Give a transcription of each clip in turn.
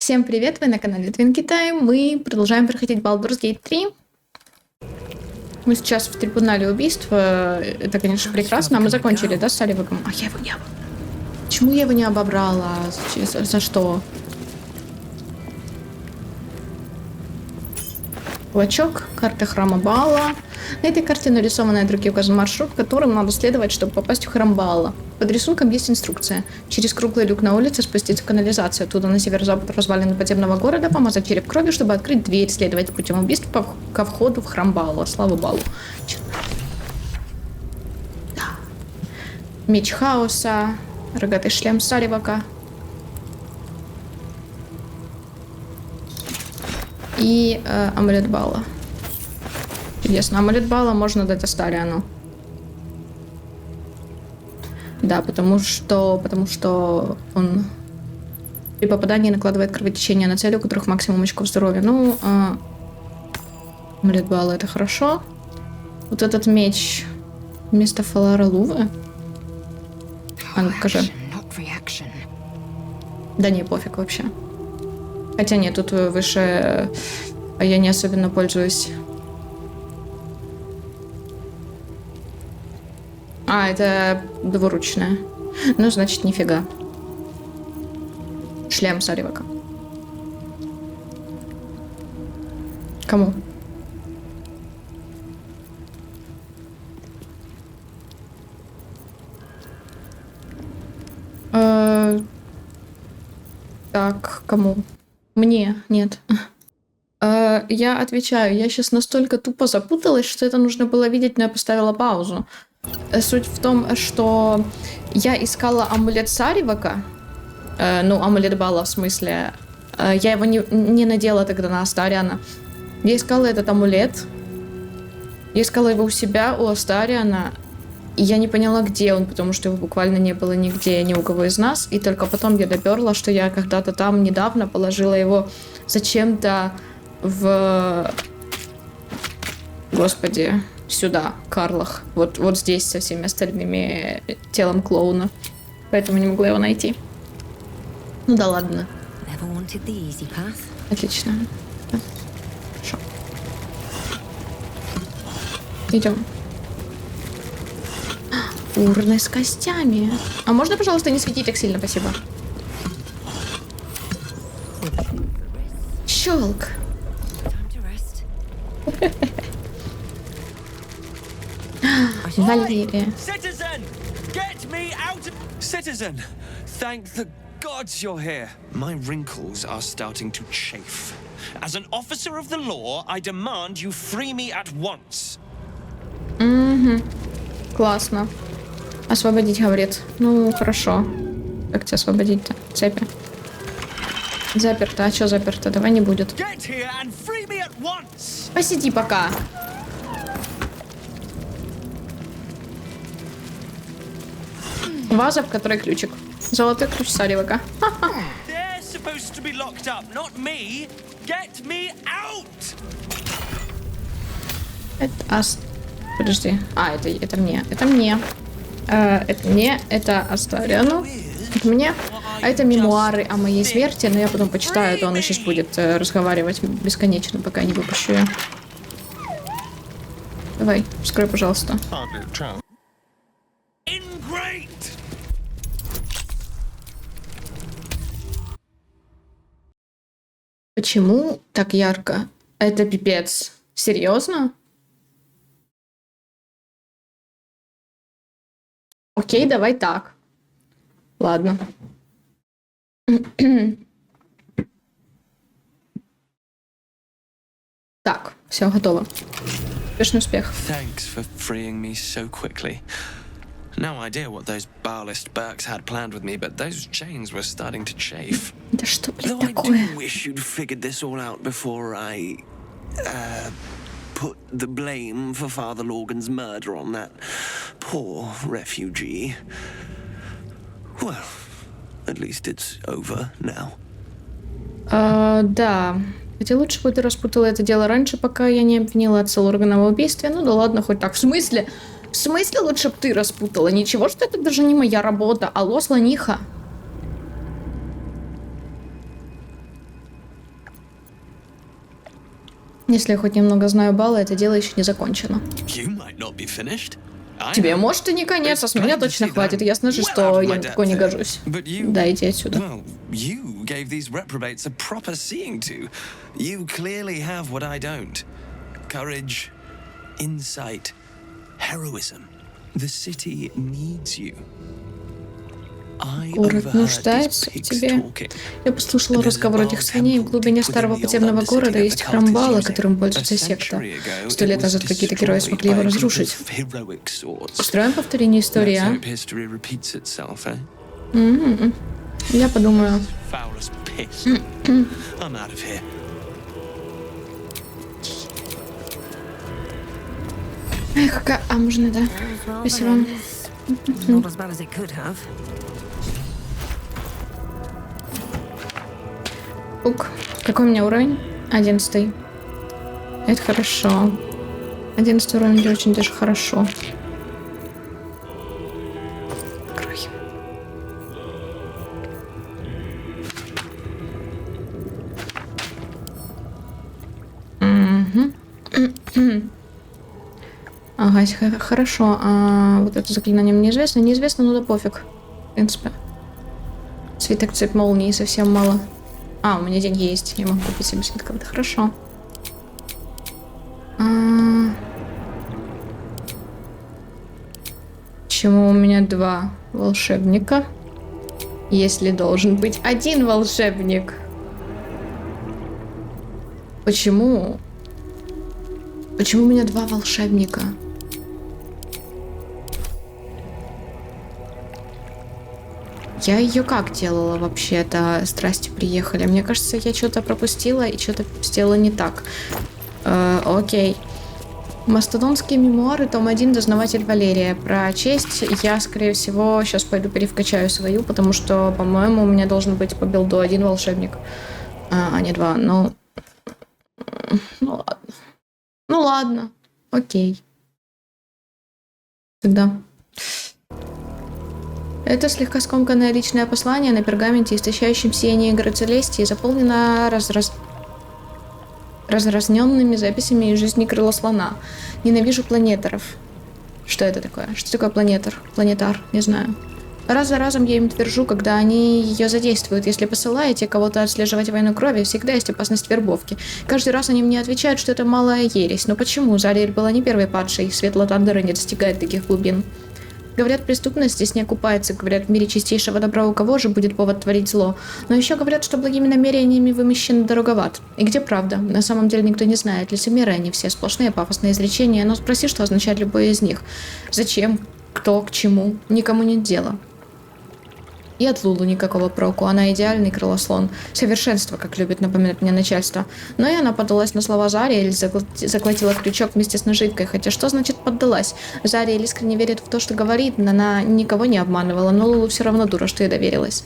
Всем привет, вы на канале Twin Китай. Мы продолжаем проходить Baldur's Gate 3. Мы сейчас в трибунале убийства. Это, конечно, прекрасно. А мы закончили, да, с Салливаком? А я его не обобрала. Почему я его не обобрала? За что? Кулачок, карта храма Баала. На этой карте нарисованы другие указан маршрут, которым надо следовать, чтобы попасть в храм Баала. Под рисунком есть инструкция. Через круглый люк на улице спуститься в канализацию. Оттуда на северо-запад развалины подземного города, помазать череп кровью, чтобы открыть дверь, следовать путем убийства ко входу в храм Баала. Слава Баалу. Да. Меч хаоса, рогатый шлем Салливака. И амулет Баала. Чудесно. Амулет Баала можно дать Астариану. Да, потому что он при попадании накладывает кровотечение на цели, у которых максимум очков здоровья. Ну, амулет Баала — это хорошо. Вот этот меч вместо Фалара Лувы. А ну покажи. Да не, пофиг вообще. Хотя нет, тут выше я не особенно пользуюсь. А, это двуручная. Ну, значит, нифига. Шлем Салливака. Кому? Так, кому? Мне? Нет. Я отвечаю, я сейчас настолько тупо запуталась, что это нужно было видеть, но я поставила паузу. Суть в том, что я искала амулет Салливака, ну, амулет Баала в смысле. Я его не надела тогда на Астариана. Я искала этот амулет. Я искала его у себя, у Астариана. И я не поняла, где он, потому что его буквально не было нигде, ни у кого из нас. И только потом я доперла, что я когда-то там недавно положила его зачем-то в... Господи, сюда, Карлах. Вот здесь со всеми остальными телом клоуна. Поэтому не могла его найти. Ну да ладно. Отлично. Да. Хорошо. Идем. Урны с костями. А можно, пожалуйста, не светить так сильно, спасибо. Щелк. Валерия. Citizen, thank the gods you're here. My wrinkles are starting to chafe. As an officer of the law, I demand you free me at once. Классно. Освободить, говорит. Ну, хорошо. Как тебя освободить-то? Цепи. Заперто. А что заперто? Давай не будет. Посиди пока. Ваза, в которой ключик. Золотой ключ Салливака. Это Подожди. А, это мне. Это мне. Это мне. Это Астариану. Это мне. А это мемуары о моей смерти. Но я потом почитаю, то он сейчас будет разговаривать бесконечно, пока не выпущу ее. Давай, вскрой, пожалуйста. Почему так ярко? Это пипец. Серьезно? Окей, давай так. Ладно. Так, все готово. Успешный успех. Thanks for freeing me so quickly. No idea what those Baalist Burks had planned with me, but those chains were starting to chafe. Да что, блин, Though I такое? do wish you'd figured this all out before I put the blame for Father Lorgan's murder on that poor refugee. Well, at least it's over now. Да. Хотя лучше бы ты распутала это дело раньше, пока я не обвинила отца Лоргана в убийстве. Ну да ладно, хоть так. В смысле? В смысле лучше бы ты распутала? Ничего, что это даже не моя работа. Алло, слониха. Если я хоть немного знаю баллы, это дело еще не закончено. You might not be finished. I Тебе, know. может, и не конец, а с меня It's точно plain to see хватит. that I'm Ясно же, well out что of я my на такое не depth гожусь. there. But you, Да, иди отсюда. well, you gave these reprobates a proper seeing to. You clearly have what I don't. Courage, insight, heroism. The city needs you. I Город overheard нуждается these в pigs тебе. talking. Я послушала разговор этих свиней. В глубине старого подземного города есть храм Бала, которым пользуется секта. 100 лет назад какие-то герои смогли его разрушить. Устроим повторение истории, а? Я подумаю. Эх, какая... А, можно, да. Спасибо. Not as bad as it could have. Ук. Какой у меня уровень? 11. Это хорошо. 11 уровень очень даже хорошо. Край. Ага, хорошо. А вот это заклинание мне известно. Неизвестно, но да пофиг. В принципе. Свиток цепь молнии совсем мало. А, у меня деньги есть. Я могу купить себе свитков. Это хорошо. Почему у меня 2 волшебника? Если должен быть 1 волшебник. Почему? Почему у меня 2 волшебника? Я ее как делала вообще-то? Страсти приехали. Мне кажется, я что-то пропустила и что-то сделала не так. Окей. Мастодонские мемуары, том 1, дознаватель Валерия. Про честь я, скорее всего, сейчас пойду перевкачаю свою, потому что, по-моему, у меня должен быть по билду 1 волшебник, а не 2. Ну ладно. Ну ладно. Окей. Тогда. Это слегка скомканное личное послание на пергаменте, истощающем сияние игры Целестии, заполнено разразненными записями из жизни крыла слона. Ненавижу планеторов. Что это такое? Что такое планетар? Планетар? Не знаю. Раз за разом я им твержу, когда они ее задействуют. Если посылаете кого-то отслеживать войну крови, всегда есть опасность вербовки. Каждый раз они мне отвечают, что это малая ересь. Но почему? Зариэль была не первой падшей. Светло Тандера не достигает таких глубин. Говорят, преступность здесь не окупается. Говорят, в мире чистейшего добра у кого же будет повод творить зло. Но еще говорят, что благими намерениями вымещен дороговат. И где правда? На самом деле никто не знает. Лицемеры они все, сплошные пафосные изречения. Но спроси, что означает любое из них. Зачем? Кто? К чему? Никому нет дела. И от Лулу никакого проку. Она идеальный крылослон. Совершенство, как любит напоминать мне начальство. Но и она поддалась на слова Зариэль, заглотила крючок вместе с наживкой. Хотя что значит поддалась? Зариэль искренне верит в то, что говорит. Она никого не обманывала, но Лулу все равно дура, что ей доверилась.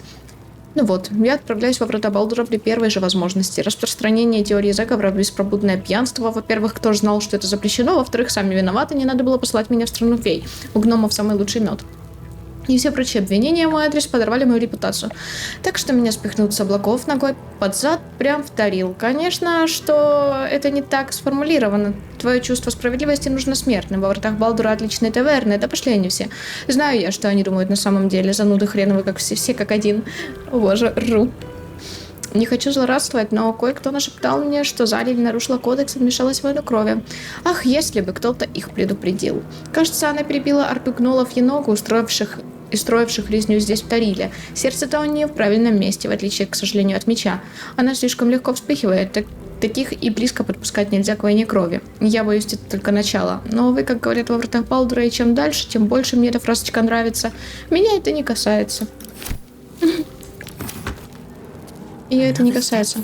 Ну вот, я отправляюсь во врата Балдура при первой же возможности. Распространение теории заговора, беспробудное пьянство. Во-первых, кто же знал, что это запрещено? Во-вторых, сами виноваты, не надо было посылать меня в страну фей. У гномов самый лучший мед. И все прочие обвинения в мой адрес подорвали мою репутацию. Так что меня спихнут с облаков ногой под зад, прям вторил. Конечно, что это не так сформулировано. Твое чувство справедливости нужно смертным. Во вратах Балдура отличные таверны, да пошли они все. Знаю я, что они думают на самом деле. Зануды хреновые, как все как один. О боже, ржу. Не хочу злорадствовать, но кое-кто нашептал мне, что Зариэль нарушила кодекс и вмешалась в войну крови. Ах, если бы кто-то их предупредил. Кажется, она перебила арпы гнолов Еногу, строивших резню здесь в Тариле. Сердце-то у нее в правильном месте, в отличие, к сожалению, от меча. Она слишком легко вспыхивает, таких и близко подпускать нельзя к войне крови. Я боюсь, это только начало. Но вы, как говорят во вратах Балдура, и чем дальше, тем больше мне эта фразочка нравится. Меня это не касается. Ее это не касается.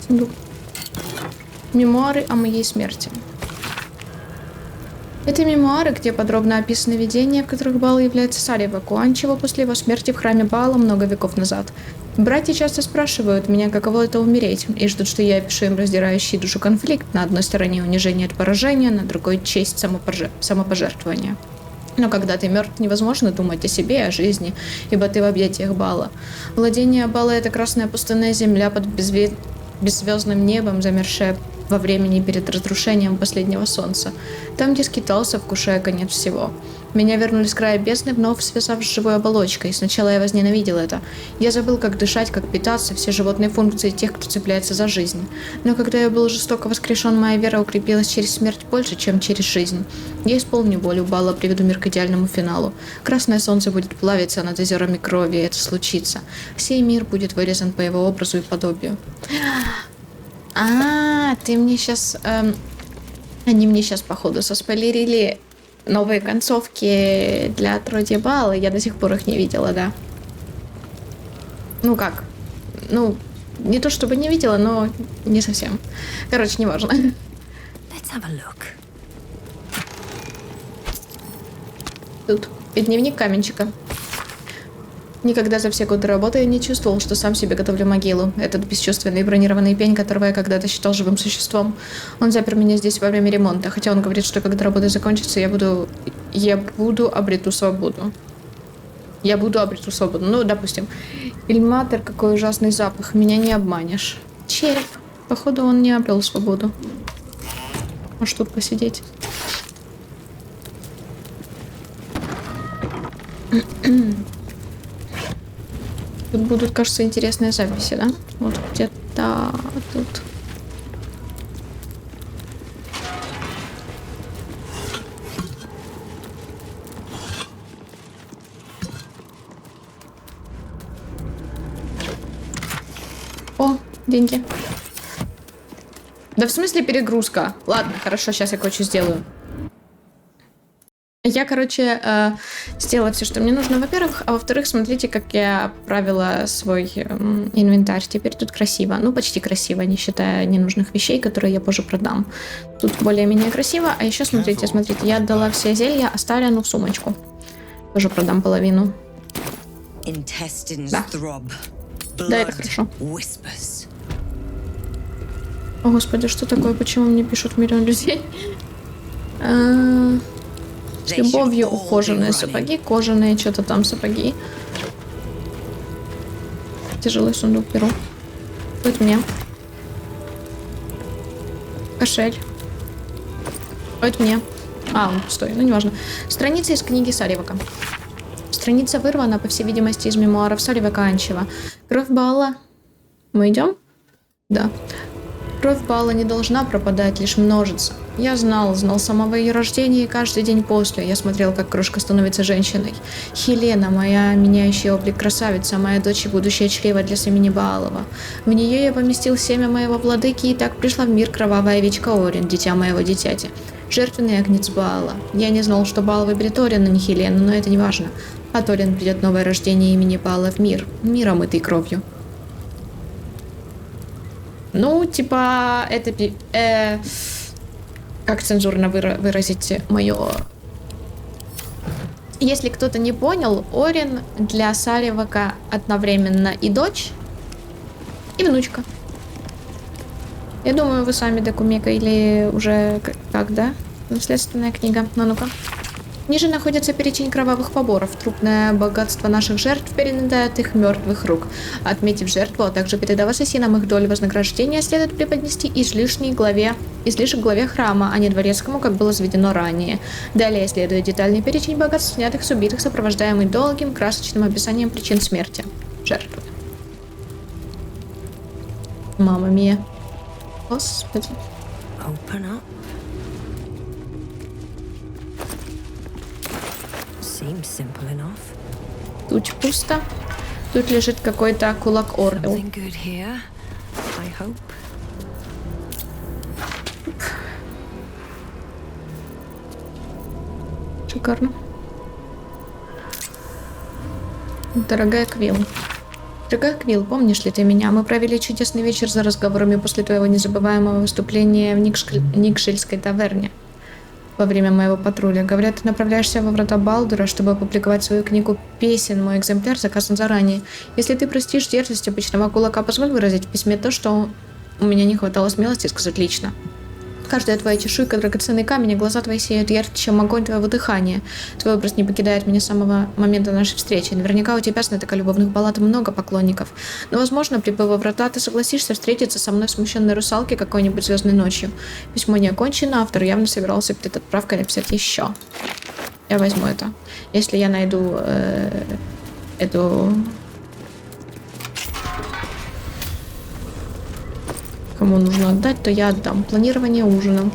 Сундук. Мемуары о моей смерти. Это мемуары, где подробно описаны видения, в которых Бал является царем Вакуанчева после его смерти в храме Баала много веков назад. Братья часто спрашивают меня, каково это умереть, и ждут, что я опишу им раздирающий душу конфликт. На одной стороне унижение от поражения, на другой честь самопожертвования. Но когда ты мертв, невозможно думать о себе и о жизни, ибо ты в объятиях Бала. Владение Бала — это красная пустынная земля под беззвездным небом, замершая во времени перед разрушением последнего солнца. Там, где скитался, вкушая конец всего. Меня вернули с края бездны, вновь связав с живой оболочкой. Сначала я возненавидел это. Я забыл, как дышать, как питаться, все животные функции тех, кто цепляется за жизнь. Но когда я был жестоко воскрешен, моя вера укрепилась через смерть больше, чем через жизнь. Я исполню волю Бала, приведу мир к идеальному финалу. Красное солнце будет плавиться над озерами крови, и это случится. Сей мир будет вырезан по его образу и подобию. Ты мне сейчас... Они мне сейчас, походу, соспойлерили новые концовки для отродья Бала. Я до сих пор их не видела, да. Ну как? Ну, не то чтобы не видела, но не совсем. Короче, не важно. Let's have a look. Тут и дневник каменщика. Никогда за все годы работы я не чувствовал, что сам себе готовлю могилу. Этот бесчувственный бронированный пень, которого я когда-то считал живым существом. Он запер меня здесь во время ремонта, хотя он говорит, что когда работа закончится, я буду обрету свободу. Я буду обрету свободу. Ну, допустим. Ильматор, какой ужасный запах. Меня не обманешь. Череп. Походу, он не обрел свободу. Может, тут посидеть. Тут будут, кажется, интересные записи, да? Вот где-то тут. О, деньги. Да в смысле перегрузка? Ладно, хорошо, сейчас я кое-что сделаю. Я, короче, сделала все, что мне нужно, во-первых, а во-вторых, смотрите, как я правила свой инвентарь. Теперь тут красиво, ну почти красиво, не считая ненужных вещей, которые я позже продам. Тут более-менее красиво, а еще смотрите, я отдала все зелья, оставила одну в сумочку. Тоже продам половину. Да. Да, это хорошо. О, господи, что такое? Почему мне пишут миллион людей? С любовью ухоженные сапоги, кожаные что-то там сапоги. Тяжелый сундук беру. Вот мне. Кошель. Вот мне. Он пустой, ну неважно. Страница из книги Саривака. Страница вырвана, по всей видимости, из мемуаров Саривака Анчева. Кровь Баала. Мы идем? Да. Кровь Баала не должна пропадать, лишь множиться. Я знал самого ее рождения и каждый день после. Я смотрел, как крошка становится женщиной. Хелена, моя меняющая облик красавица, моя дочь и будущее чрево для семени Баалова. В нее я поместил семя моего владыки, и так пришла в мир кровавая овечка Орин, дитя моего дитяти. Жертвенный агнец Баала. Я не знал, что Баал выберет Орин, а не Хелену, но это не важно. От Орин придет новое рождение имени Баала в мир, мир, омытый кровью. Ну, типа, это... как цензурно выразить мое... Если кто-то не понял, Орин для Саривака одновременно и дочь, и внучка. Я думаю, вы сами докумекали уже как, да? Наследственная книга. Ну-ка. Ниже находится перечень кровавых поборов. Трупное богатство наших жертв перенадает их мертвых рук. Отметив жертву, а также передав ассасинам их долю вознаграждения, следует преподнести излишек главе храма, а не дворецкому, как было заведено ранее. Далее следует детальный перечень богатств, снятых с убитых, сопровождаемый долгим, красочным описанием причин смерти жертвы. Мамма мия. Господи. Open up. Seems simple enough. Тут пусто. Тут лежит какой-то кулак Ордел. Something good here, I hope. Шикарно. Дорогая Квилл. Дорогая Квилл, помнишь ли ты меня? Мы провели чудесный вечер за разговорами после твоего незабываемого выступления в Никшельской таверне. Во время моего патруля. Говорят, ты направляешься во врата Балдура, чтобы опубликовать свою книгу песен. Мой экземпляр заказан заранее. Если ты простишь дерзость обычного кулака, позволь выразить в письме то, что у меня не хватало смелости сказать лично. Каждая твоя чешуйка — драгоценный камень, а глаза твои сияют ярче, чем огонь твоего дыхания. Твой образ не покидает меня с самого момента нашей встречи. Наверняка у тебя, знатока любовных баллад, много поклонников. Но, возможно, прибыв во врата, ты согласишься встретиться со мной, смущенной русалки, какой-нибудь звездной ночью. Письмо не окончено, автор явно собирался перед отправкой написать еще. Я возьму это. Если я найду эту... Кому нужно отдать, то я отдам. Планирование ужина.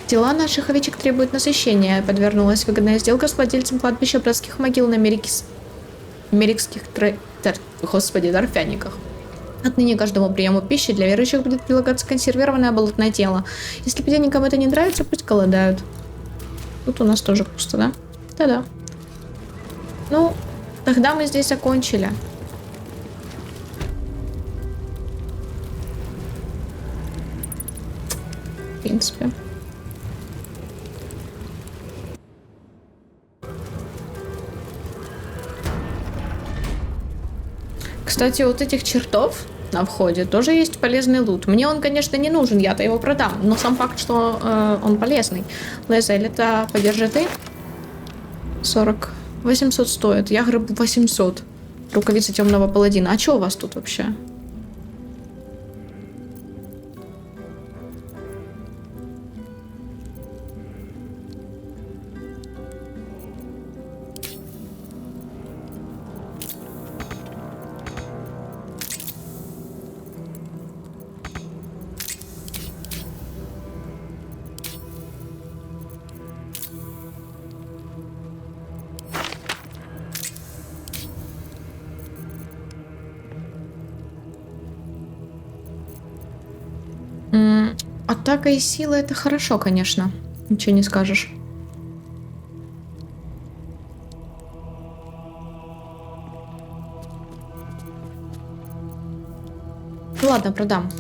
Тела наших овечек требуют насыщения. Подвернулась выгодная сделка с владельцем кладбища братских могил на мерикских торфяниках. Отныне каждому приему пищи для верующих будет прилагаться консервированное болотное тело. Если пьяникам это не нравится, пусть голодают. Тут у нас тоже пусто, да? Да-да. Ну, тогда мы здесь закончили. В принципе. Кстати, вот этих чертов на входе тоже есть полезный лут. Мне он, конечно, не нужен, я-то его продам. Но сам факт, что он полезный. Лезель, это подержи ты. 40. 800 стоит. Я грыбу 800. Рукавица темного паладина. А что у вас тут вообще? Атака и сила — это хорошо, конечно. Ничего не скажешь. Ладно, продам.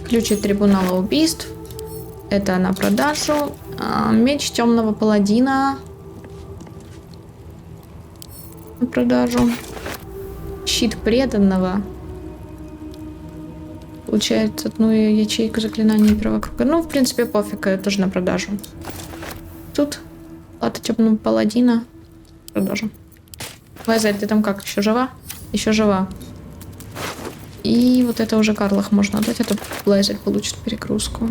Ключ от трибунала убийств. Это на продажу. Меч темного паладина. На продажу. Щит преданного. Получает одну ячейку заклинания первого круга. Ну, в принципе, пофиг, это тоже на продажу. Тут плата темного паладина. Продажу. Лазарь, ты там как? Еще жива? Еще жива. И вот это уже Карлах можно отдать, а то Лазарь получит перегрузку.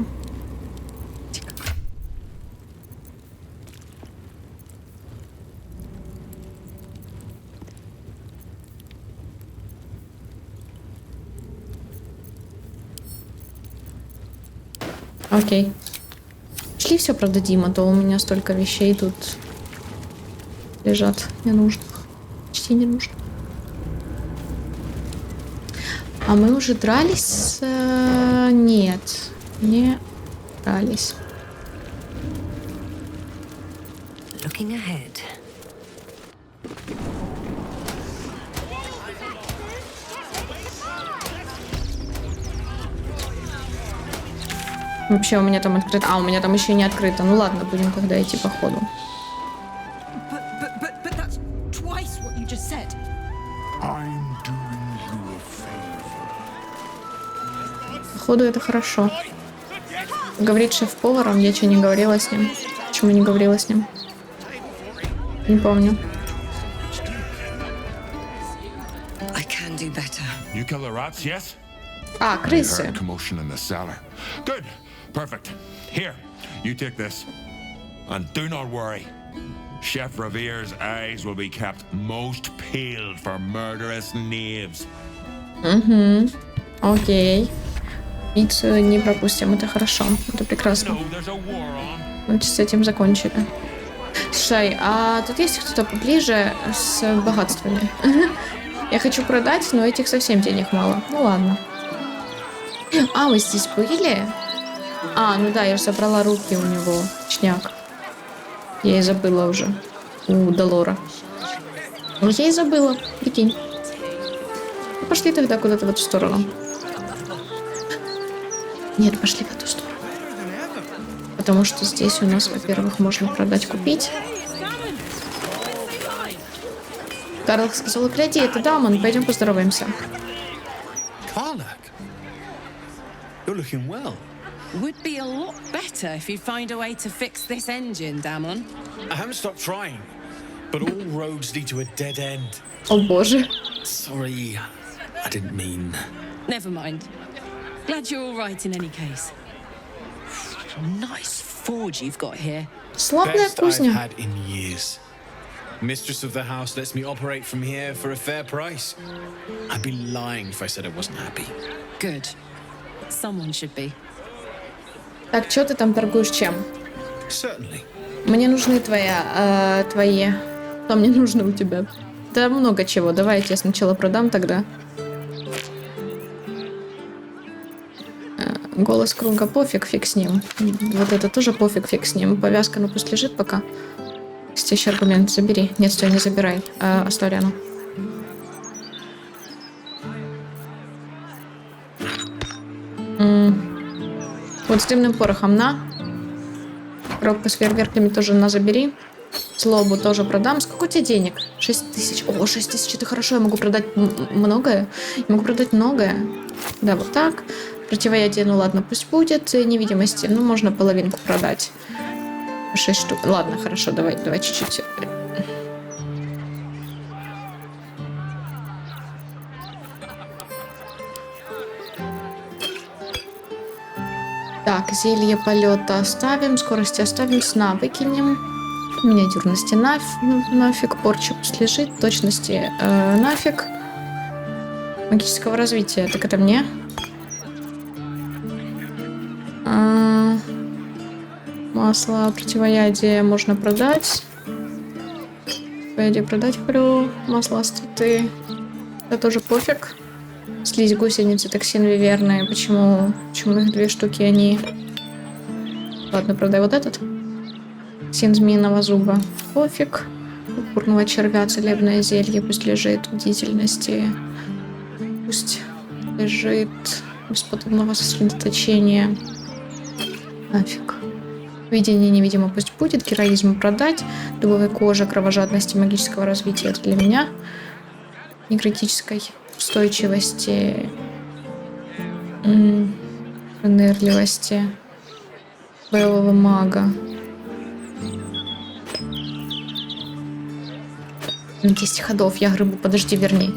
Окей. Шли все продадим, а то у меня столько вещей тут лежат ненужных. Почти не нужно. А мы уже дрались? Нет, не дрались. Looking ahead. Вообще у меня там открыто. А, у меня там еще не открыто. Ну ладно, будем когда идти по ходу. But that's twice what you just said. I'm doing you a favor. По ходу это хорошо. Говорит шеф-поваром, я что, не говорила с ним? Почему не говорила с ним? Не помню. I can do better. You kill the rats, yes? А, крысы. Heard commotion in the cellar. Good. Perfect. Here, you take this. And do not worry. Chef Revere's eyes will be kept most peeled for murderous knaves. Угу. Окей. Пиццу не пропустим, это хорошо. Это прекрасно. No, there's a war on. Значит, с этим закончили. Слушай, а тут есть кто-то поближе с богатствами? Я хочу продать, но этих совсем денег мало. Ну ладно. А, мы здесь были? А, ну да, я же забрала руки у него. Точняк. Я и забыла уже. У Долора. Ну, я и забыла. Прикинь. Ну, пошли тогда куда-то в эту сторону. Нет, пошли в эту сторону. Потому что здесь у нас, во-первых, можно продать, купить. Карл сказал, гляди, это Дамон, пойдем поздороваемся. Parlak, you're looking well. Would be a lot better if you'd find a way to fix this engine, Damon. I haven't stopped trying, but all roads lead to a dead end. О боже. Sorry, I didn't mean. Never mind. Glad you're all right in any case. Nice forge you've got here. Славная Best I've кузня. had in years. Mistress of the house lets me operate from here for a fair price. I'd be lying if I said I wasn't happy. Good. Someone should be. Так, что ты там торгуешь чем? Certainly. Мне нужны твои. Что мне нужно у тебя? Да много чего. Давай я тебе сначала продам тогда. Голос круга пофиг, фиг с ним. Вот это тоже пофиг, фиг с ним. Повязка, ну пусть лежит пока. Кстати, еще аргумент забери. Нет, стой, не забирай. Оставь Ану. Вот с дымным порохом на. Коробку с фейерверками тоже на забери. Злобу тоже продам. Сколько у тебя денег? 6000. О, 6000, это хорошо. Я могу продать многое. Я могу продать многое. Да, вот так. Противоядие, ну ладно, пусть будет. Невидимости, ну можно половинку продать. 6 штук. Ладно, хорошо, давай чуть-чуть. Так, зелье полета оставим, скорости оставим, сна выкинем. Миниатюрности нафиг, порча пусть лежит, точности нафиг. Магического развития, так это мне? Масло противоядия можно продать. Противоядие продать, говорю. Масло остроты. Это тоже пофиг. Слизь гусеницы, токсин виверны. Почему их 2 штуки, они... Ладно, продай вот этот. Токсин змеиного зуба. Пофиг. Пурпурного червя, целебное зелье. Пусть лежит. Бдительности. Пусть лежит. Бесподобного сосредоточения. Нафиг. Видение невидимо пусть будет. Героизм продать. Дубовой кожи, кровожадности, магического развития. Это для меня. Некритической устойчивости. Вынырливости. Боевого мага. 10 ходов. Я грыбу. Подожди, верни.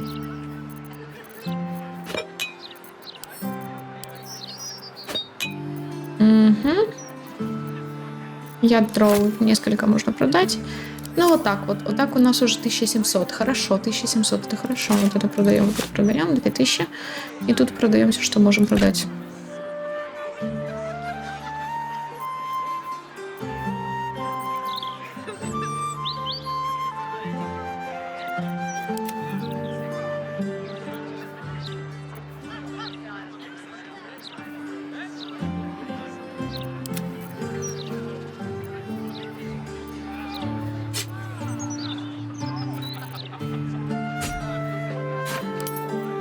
Угу. Ядро несколько можно продать. Ну, вот так вот. Вот так у нас уже 1700. Хорошо, 1700 это хорошо. Вот это продаем, вот это продаем. 2000. И тут продаем все, что можем продать.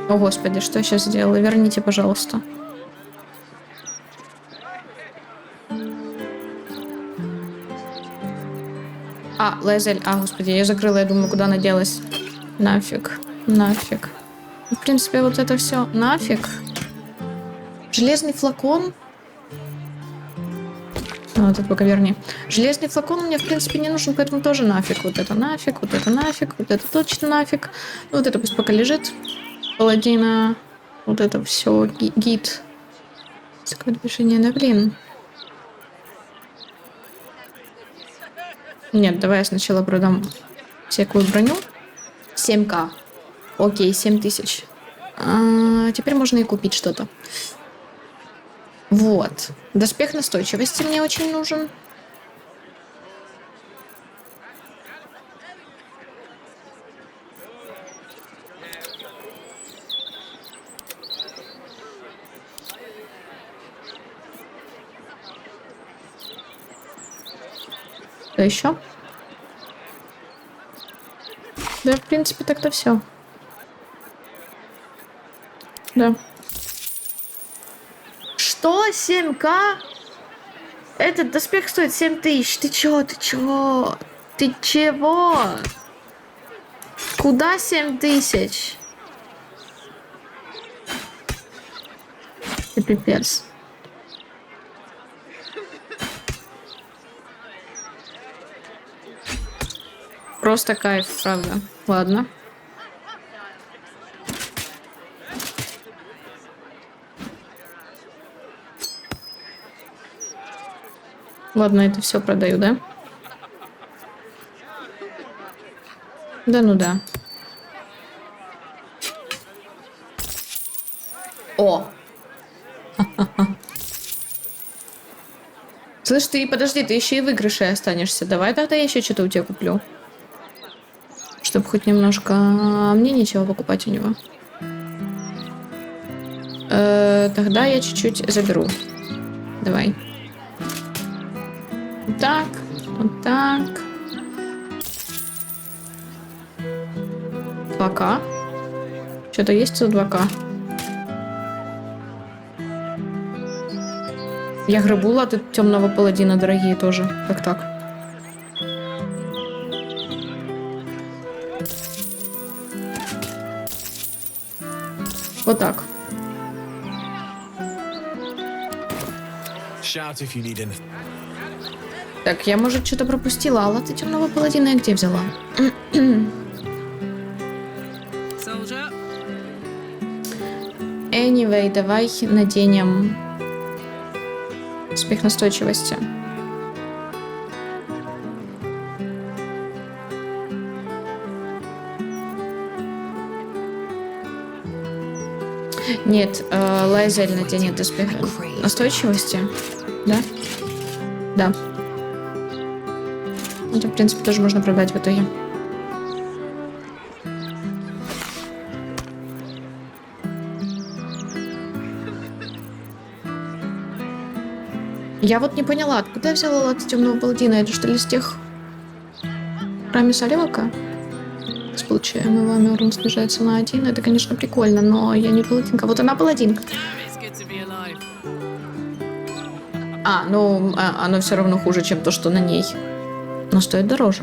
О, господи, что я сейчас сделала? Верните, пожалуйста. Лазель. Господи, я закрыла, я думаю, куда она делась. Нафиг. В принципе, вот это все нафиг. Железный флакон. Вот это пока верни. Железный флакон мне, в принципе, не нужен, поэтому тоже нафиг. Вот это нафиг, вот это нафиг, вот это точно нафиг. Вот это пусть пока лежит. Паладина. Вот это все. Гид. Такое движение, да блин. Нет, давай я сначала продам всякую броню. 7к. Окей, 7000. Теперь можно и купить что-то. Вот. Доспех настойчивости мне очень нужен. Что еще? Да, в принципе, так-то все. Да. Что? 7к? Этот доспех стоит 7000. Ты чё? Ты чего? Куда 7000? И пипец. Просто кайф, правда. Ладно. Ладно, это все продаю, да? Да ну да. О! Слышь, ты подожди, ты еще и в выигрыше останешься. Давай тогда я еще что-то у тебя куплю. Чтобы хоть немножко... мне нечего покупать у него. Тогда я чуть-чуть заберу. Давай. Вот так. Вот так. 2К. Что-то есть за 2К. Я грабу латы темного паладина, дорогие тоже. Как так? Вот так. Shout if you need anything. Так, я, может, что-то пропустила. А латы темного паладина я где взяла? Soldier. Anyway, давай наденем успех настойчивости. Нет, Лайзель наденет успех настойчивости. Да? Да. Это, в принципе, тоже можно продать в итоге. Я вот не поняла, откуда я взяла латы темного паладина? Это что ли из тех храме Салевака? С получаемым вами урон снижается на 1. Это, конечно, прикольно, но я не паладинка. Вот она паладинка. It's good to be alive. Ну, оно все равно хуже, чем то, что на ней. Но стоит дороже.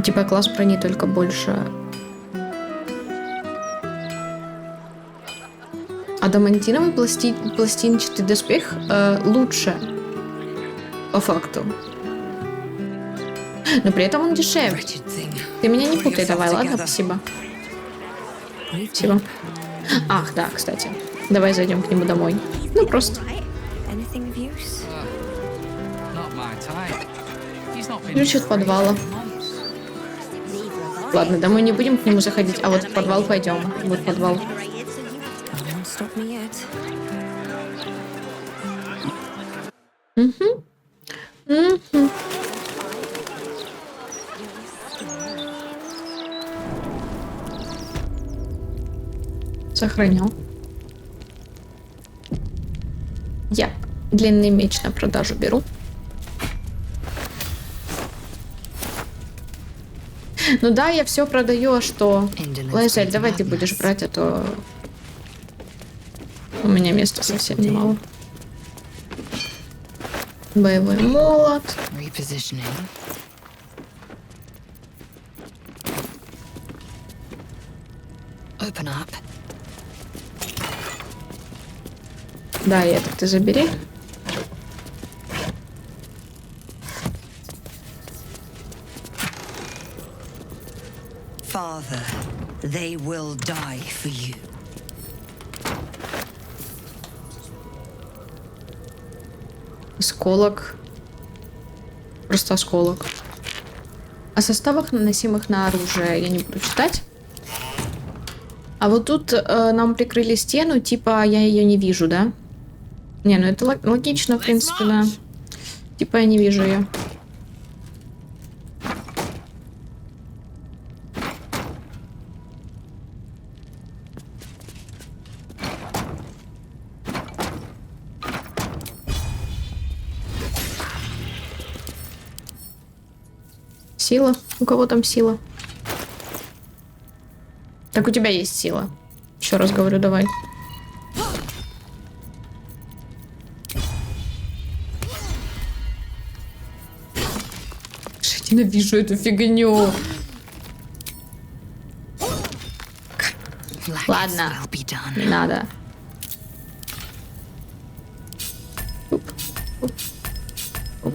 Типа класс брони только больше. Адамантиновый пластинчатый доспех лучше. По факту. Но при этом он дешевле. Wretched thing. Ты меня не путай, давай, ладно? Together. Спасибо. Breathe Спасибо. deep. Ах, да, кстати. Давай зайдем к нему домой. Ну, просто. Anything of use? Not my type. He's not been Ключ от подвала. Ладно, домой не будем к нему заходить, а вот в подвал пойдем. Вот подвал. No one stopped me yet. Сохранял. Я длинный меч на продажу беру. Ну да, я все продаю, а что? Лайзель, давай ты будешь брать, а то у меня места совсем немало. Боевой молот. Repositioning. Open up. Да, и это ты забери. Father, they will die for you. Осколок. Просто осколок. О составах, наносимых на оружие, я не буду читать. А вот тут нам прикрыли стену, типа я ее не вижу, да? Не, ну это логично, в принципе, да. Типа я не вижу ее. Сила? У кого там сила? Так у тебя есть сила. Еще раз говорю, давай. Я ненавижу эту фигню. Like Ладно. it will be done. Не надо. Оп, оп, оп.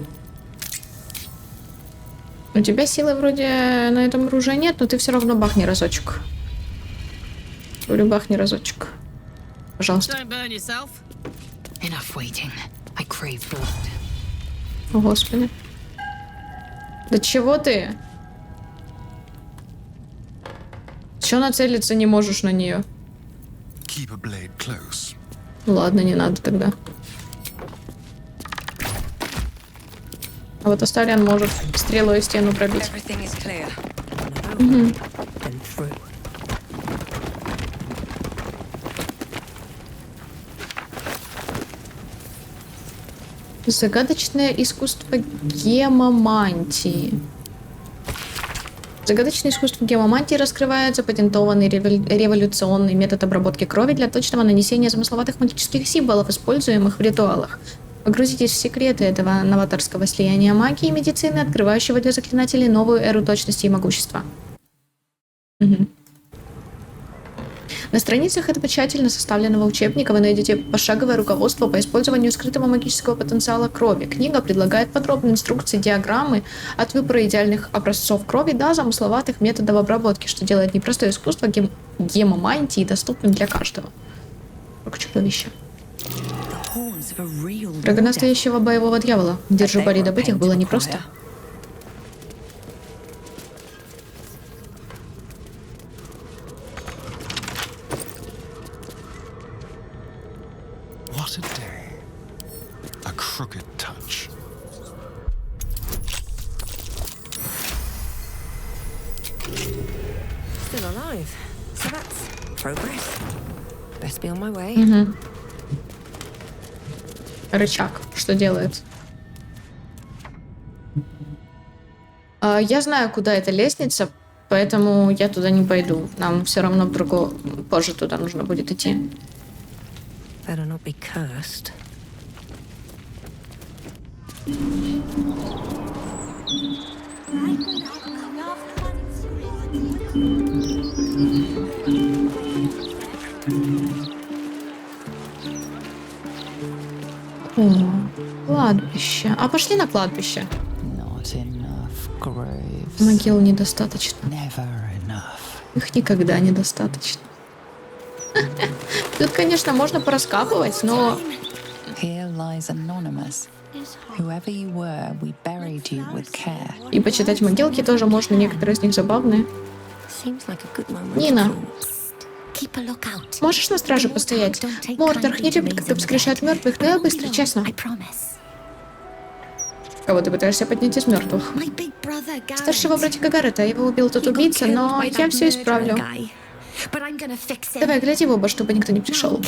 У тебя силы вроде на этом оружии нет, но ты все равно бахни разочек. Говорю, бахни разочек. Пожалуйста. Don't burn yourself. Enough waiting. I crave blood. О, Господи. Да чего ты? Чё нацелиться не можешь на нее? Keep a blade close. Ладно, не надо тогда. А вот Астариан может стрелу и стену пробить. Everything is clear. Then through. Загадочное искусство гемомантии. Загадочное искусство гемомантии раскрывает запатентованный революционный метод обработки крови для точного нанесения замысловатых магических символов, используемых в ритуалах. Погрузитесь в секреты этого новаторского слияния магии и медицины, открывающего для заклинателей новую эру точности и могущества. Мгм. На страницах этого тщательно составленного учебника вы найдете пошаговое руководство по использованию скрытого магического потенциала крови. Книга предлагает подробные инструкции, диаграммы от выбора идеальных образцов крови до замысловатых методов обработки, что делает непростое искусство гемомантии доступным для каждого. Как чудовище. The horns of a real Рога war настоящего боевого дьявола. Держу пари, добыть их было непросто. What a day. A crooked touch. Still alive. So that's progress. Best be on my way. Рычаг. Что делает? Я знаю, куда эта лестница, поэтому я туда не пойду. Нам все равно позже туда нужно будет идти. Better not be cursed. О, кладбище. А пошли на кладбище. Not enough graves. Могил недостаточно. Never enough. Их никогда недостаточно. Тут, конечно, можно пораскапывать, но Here lies Anonymous. Whoever you were, we buried you with care. и почитать могилки тоже можно. Некоторые из них забавные. Seems like a good moment. Нина, Keep a lookout. можешь на страже постоять? Мордорх не любит, когда воскрешают мертвых, но я быстро, честно. Кого ты пытаешься поднять из мертвых? Старшего братика Гаррета. Его убил тот убийца, но я все исправлю. Давай, гляди в оба, чтобы никто не пришел.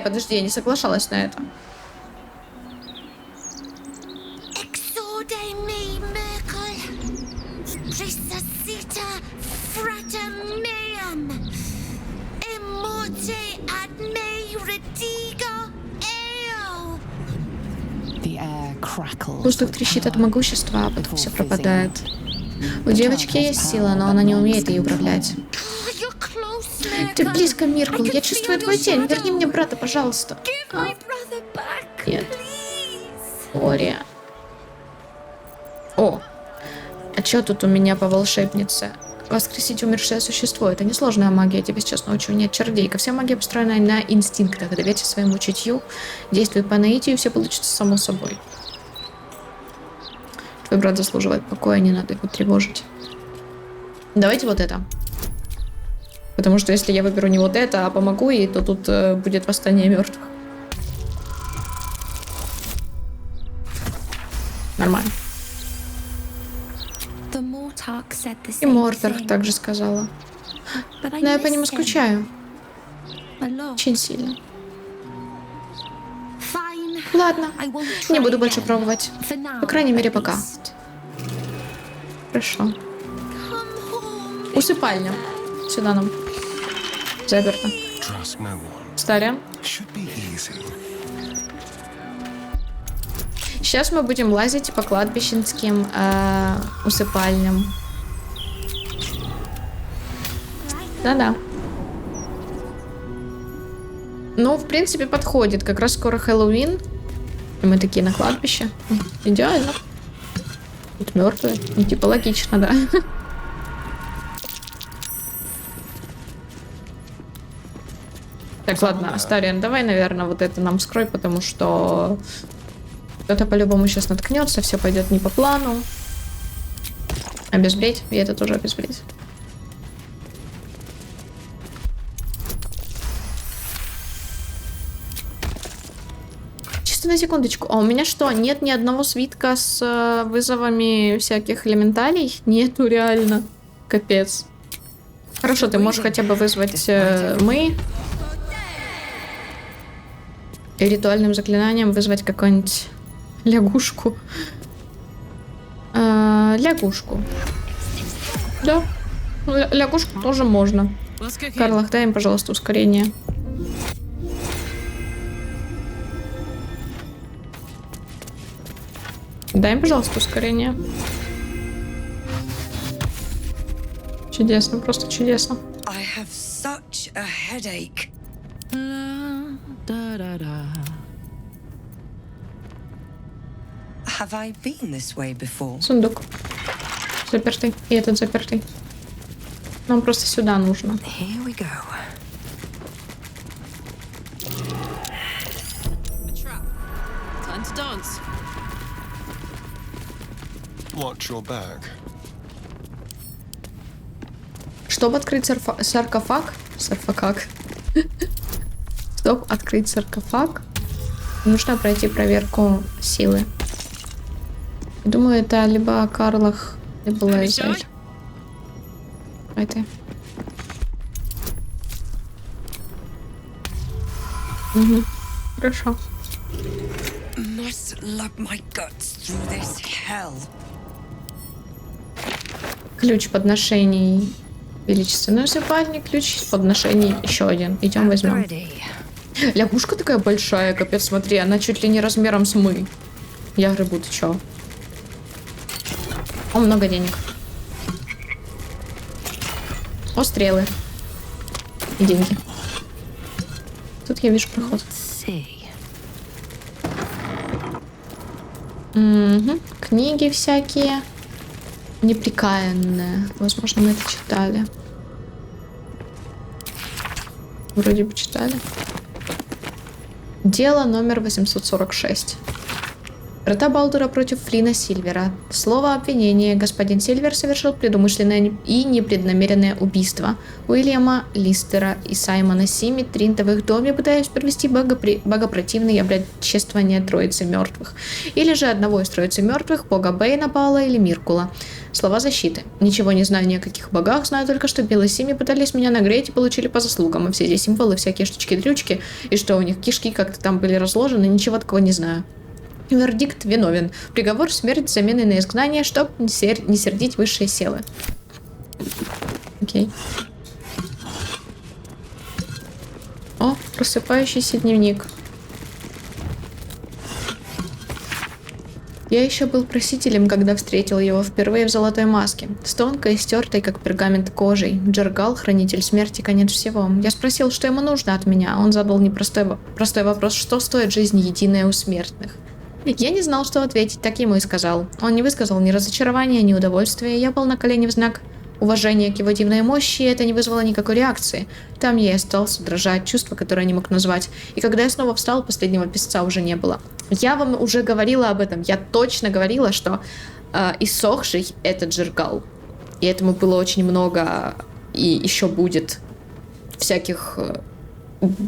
Подожди, я не соглашалась на это. The air crackles. Воздух with трещит от power могущества, а потом before все fizzing пропадает. out. У девочки есть сила, но она не умеет ей управлять. Ты близко, Миркл. Я чувствую твой тень. Верни мне брата, пожалуйста. Нет. Ори. О. А чё тут у меня по волшебнице? Воскресить умершее существо. Это несложная магия, я тебя сейчас научу. Нет, чародейка. Вся магия построена на инстинктах. Доверься своему чутью. Действуй по наитию, все получится само собой. Твой брат заслуживает покоя, не надо его тревожить. Давайте вот это. Потому что если я выберу не вот это, а помогу ей, то тут будет восстание мертвых. Нормально. И Мордорх также сказала. Но я по нему скучаю. Очень сильно. Ладно, не буду больше пробовать. По крайней мере, пока. Хорошо. Усыпальня. Сюда нам. Заперто. Trust no one. Старя. Should be easy. Сейчас мы будем лазить по кладбищенским усыпальням. Да-да. Ну, в принципе, подходит. Как раз скоро Хэллоуин. И мы такие на кладбище. Идеально. Тут мертвые. Ну, типа, логично, да. Так, ладно, Астариан, давай, наверное, вот это нам вскрой, потому что кто-то по-любому сейчас наткнется, все пойдет не по плану. Обезбрить, и это тоже обезбрить. Чисто на секундочку. А у меня что, нет ни одного свитка с вызовами всяких элементалей? Нету, реально. Капец. Хорошо, ты можешь хотя бы вызвать мы. И ритуальным заклинанием вызвать какую-нибудь лягушку. Лягушку. Да. Лягушку тоже можно. Карлах, дай им, пожалуйста, ускорение. Дай им, пожалуйста, ускорение. Чудесно, просто чудесно. I have such a headache. Have I been this way before? Сундук. Запертый. И этот запертый. Нам просто сюда нужно. Here we go. Time to dance. Watch your back. Чтобы открыть саркофаг... Саркофаг. Чтобы открыть саркофаг, нужно пройти проверку силы. Думаю, это либо Карлах, либо Лайзель. Давай ты. Угу. Хорошо. Must lug my guts through this hell. Ключ подношений. Величественный усыпальник. Ключ подношений еще один. Идем возьмем. Ready. Лягушка такая большая, капец, смотри, она чуть ли не размером с мы. Я грибу, ты чё? О, много денег. О, стрелы. И деньги. Тут я вижу проход. See. Угу. Книги всякие. Неприкаянные. Возможно, мы это читали. Вроде бы читали. Дело номер 846. Врата Балдура против Флина Сильвера. Слово обвинения. Господин Сильвер совершил предумышленное и непреднамеренное убийство Уильяма Листера и Саймона Симметринта в их доме, пытаясь провести богопротивное обряд чествования Троицы Мертвых. Или же одного из Троицы Мертвых, бога Бэйна, Паула или Миркула. Слова защиты. Ничего не знаю ни о каких богах, знаю только, что белые семьи пытались меня нагреть и получили по заслугам. И все эти символы, всякие штучки-дрючки, и что у них кишки как-то там были разложены, ничего такого не знаю. Вердикт виновен. Приговор смерть с заменой на изгнание, чтобы не сердить высшие силы. Окей. О, просыпающийся дневник. Я еще был просителем, когда встретил его впервые в золотой маске, с тонкой, стертой, как пергамент, кожей. Джергал, хранитель смерти, конец всего. Я спросил, что ему нужно от меня. Он задал простой вопрос, что стоит жизнь единая у смертных. Я не знал, что ответить, так ему и сказал. Он не высказал ни разочарования, ни удовольствия. Я был на колени в знак уважения к его дивной мощи, и это не вызвало никакой реакции. Там я и остался дрожать, чувство, которое не мог назвать. И когда я снова встал, последнего песца уже не было. Я вам уже говорила об этом. Я точно говорила, что иссохший — это Джергал. И этому было очень много, и еще будет всяких...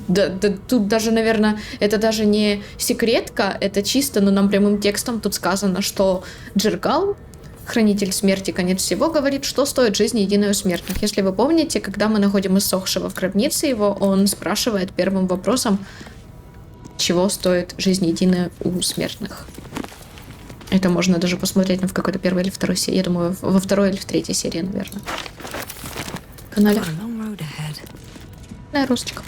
Да, тут даже, наверное, это даже не секретка, это чисто, но нам прямым текстом тут сказано, что Джергал, хранитель смерти, конец всего, говорит, что стоит жизнь единой у смертных. Если вы помните, когда мы находим иссохшего в гробнице его, он спрашивает первым вопросом, чего стоит жизнь единая у смертных. Это можно даже посмотреть в какой-то первой или второй серии, я думаю, во второй или в третьей серии, наверное. Канале. На русском.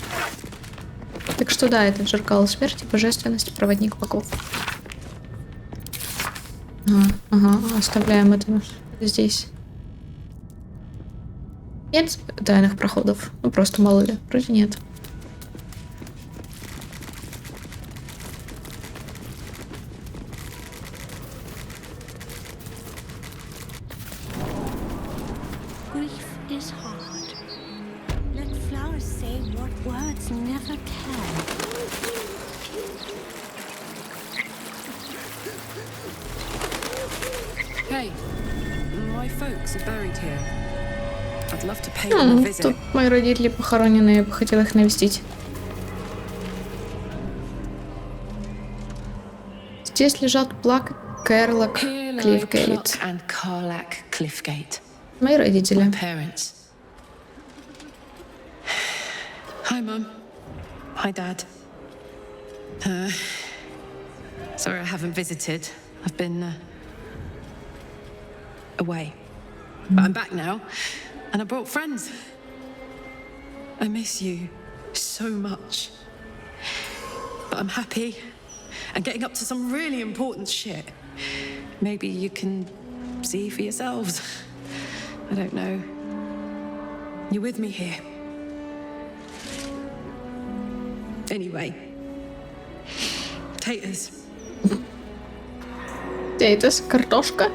Так что да, это Джергал смерти, божественности, проводник богов. Ага, оставляем это здесь. Нет тайных проходов? Ну, просто мало ли. Вроде нет. Grief is hard. Let flowers say what words never can. Hey, my folks are buried here. I'd love to pay them a visit. Тут мои родители похоронены, я бы хотела их навестить. Здесь лежат Плак, Кэрлок, Клиффгейт. and Carlack Cliffgate. Мои родители. Parents. Hi, Mum. Hi, Dad. Sorry I haven't visited. I've been away. But I'm back now, and I brought friends. I miss you so much. But I'm happy and getting up to some really important shit. Maybe you can see for yourselves. I don't know. You're with me here. Anyway. Taters. Тейтес, картошка.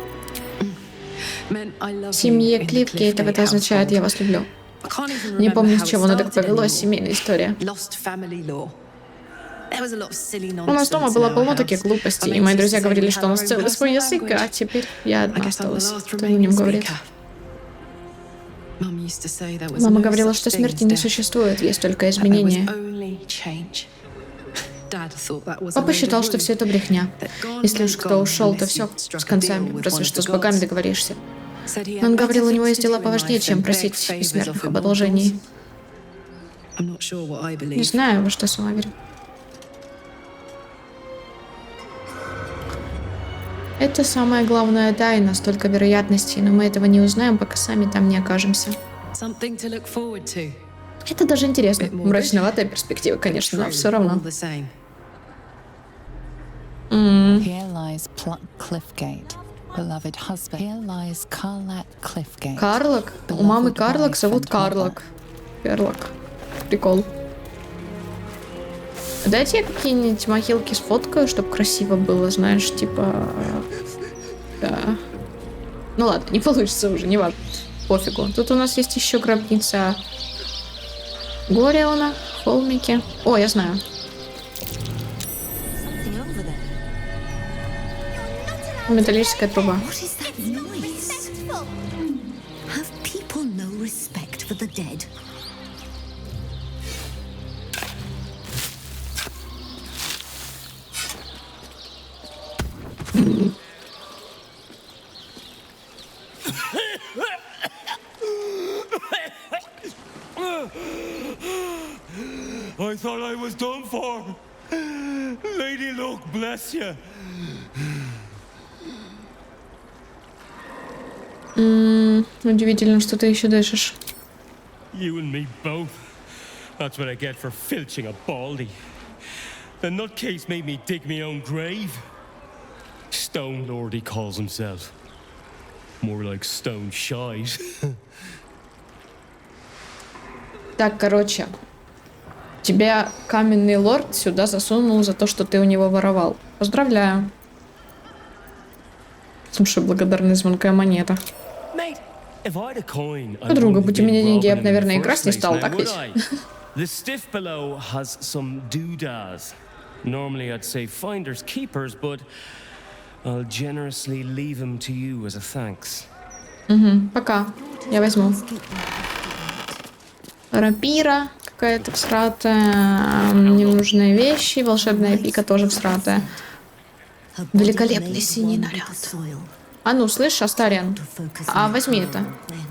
В семье Клиффгейтов это означает «я вас люблю». Не помню, с чего, но так повелось, семейная история. У нас дома было полно таких глупостей, и мои друзья говорили, что у нас целый свой язык, а теперь я одна осталась, кто на нем говорит. Мама говорила, что смерти не существует, есть только изменения. Папа считал, что все это брехня. Если уж кто ушел, то все с концами, разве что с богами договоришься. Но он говорил, у него есть дела поважнее, чем просить бессмертных об одолжении. Не знаю, во что сама верю. Это самая главная тайна, столько вероятностей, но мы этого не узнаем, пока сами там не окажемся. Это даже интересно. Мрачноватая перспектива, конечно, но все равно. Here lies Pluck Cliffgate, beloved husband. Here lies Carlack Cliffgate. Карлок? У мамы Карлок зовут Карлок. Карлок. Прикол. Дайте я какие-нибудь могилки сфоткаю, чтобы красиво было, знаешь, типа... Да. Ну ладно, не получится уже, не важно. Пофигу. Тут у нас есть еще гробница Гориона, холмики. О, я знаю. Металлическая труба. I thought I was done for. Lady Luck, bless you. Удивительно, что ты еще дышишь. You and me both. That's what I get for filching a baldy. The nutcase made me dig my own grave. Stone Lord, he calls himself. More like stone shite. Так, короче. Тебя каменный лорд сюда засунул за то, что ты у него воровал. Поздравляю. Слушай, благодарная звонкая монета. Подруга, будь у меня деньги, я бы, наверное, играть не стал, так ведь? The stiff below has some doodads. Normally I'd say finders keepers, but I'll generously leave them to you as a thanks. Пока. Я возьму. Рапира какая-то всратая. Ненужные вещи. Волшебная пика тоже всратая. Великолепный синий наряд. А ну, слышь, Астариан, а возьми это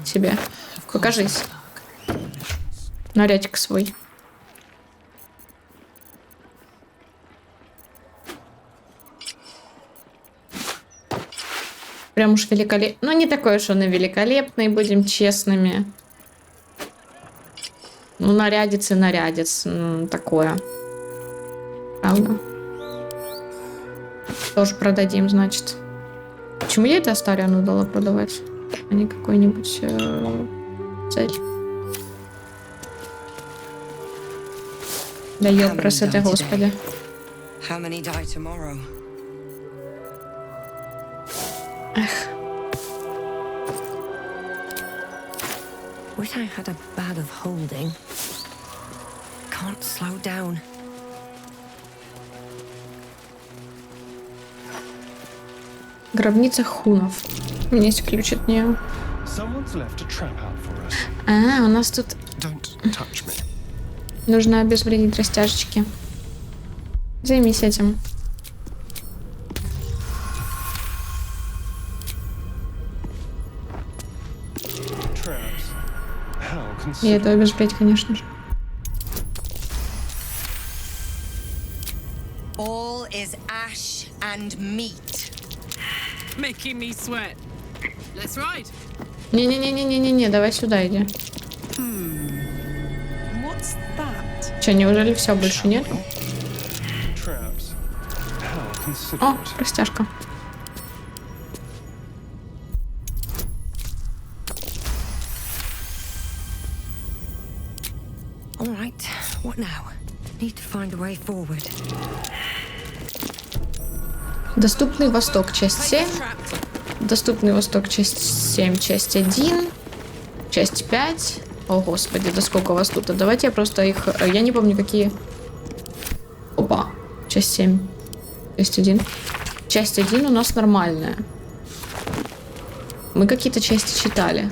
себе. Покажись. Нарядик свой. Прям уж великолепный. Ну, не такой уж он и великолепный, будем честными. Ну, нарядец и нарядец. Такое. Правда? Тоже продадим, значит. Почему я это Астариану дала продавать? А не какой-нибудь цель. Да ёпросоте, господи. How many die tomorrow? Эх. Wish I had a bag of holding. Can't slow down. Гробница хунов. У меня есть ключ от нее. А, у нас тут нужно обезвредить растяжечки. Займись этим. И это обезвредить, конечно же. All is ash and meat. Making me sweat. Let's ride. Не-не-не-не-не-не, давай сюда иди. What's that? Че, неужели все, больше нет? О, растяжка. All right, what now? Need to find a way forward. Доступный Восток, часть 7. Доступный Восток, часть 7, часть 1. Часть 5. О, господи, да сколько у вас тут? Давайте я просто их... Я не помню, какие... Опа. Часть 7. Часть 1. Часть 1 у нас нормальная. Мы какие-то части читали.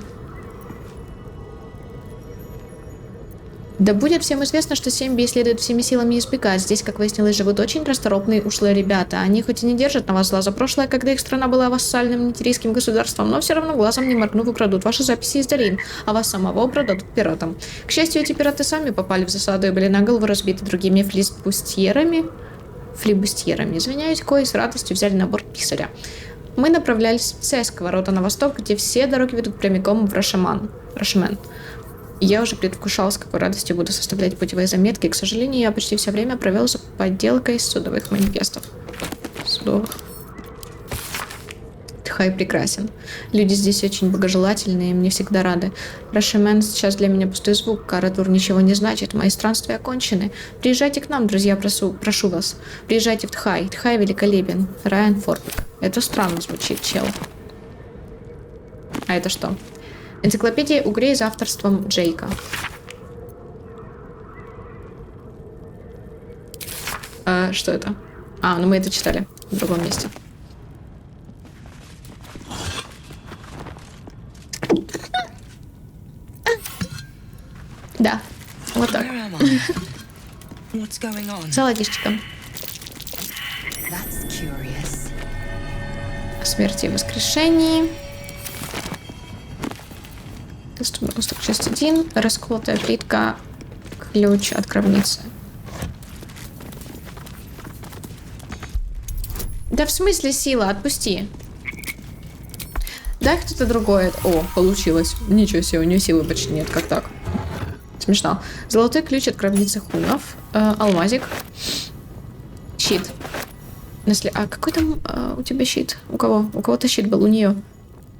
Да будет всем известно, что Семби следует всеми силами избегать. Здесь, как выяснилось, живут очень расторопные ушлые ребята. Они хоть и не держат на вас зла за прошлое, когда их страна была вассальным нитерийским государством, но все равно глазом не моргнув украдут ваши записи из Дарин, а вас самого продадут пиратам. К счастью, эти пираты сами попали в засаду и были на голову разбиты другими флибустьерами, извиняюсь, кои с радостью взяли на борт писаря. Мы направлялись в Цеск, ворота на восток, где все дороги ведут прямиком в Рашемен. Я уже предвкушал, с какой радостью буду составлять путевые заметки. К сожалению, я почти все время провел за подделкой судовых манифестов. Тхай прекрасен. Люди здесь очень благожелательные, мне всегда рады. Рашемен сейчас для меня пустой звук, Карадур ничего не значит, мои странствия окончены. Приезжайте к нам, друзья, прошу вас. Приезжайте в Тхай. Тхай великолепен. Райан Форбик. Это странно звучит, чел. А это что? Энциклопедия угрей за авторством Джейка. Что это? А, ну мы это читали в другом месте. Да, вот так. Салатишечка. О смерти и воскрешении. Доступный Восток, часть 1. Расколотая плитка. Ключ от гробницы. Да в смысле сила? Отпусти. Дай кто-то другое. О, получилось. Ничего себе, у нее силы почти нет. Как так? Смешно. Золотой ключ от гробницы хунов. Алмазик. Щит. А какой там у тебя щит? У кого? У кого-то щит был. У нее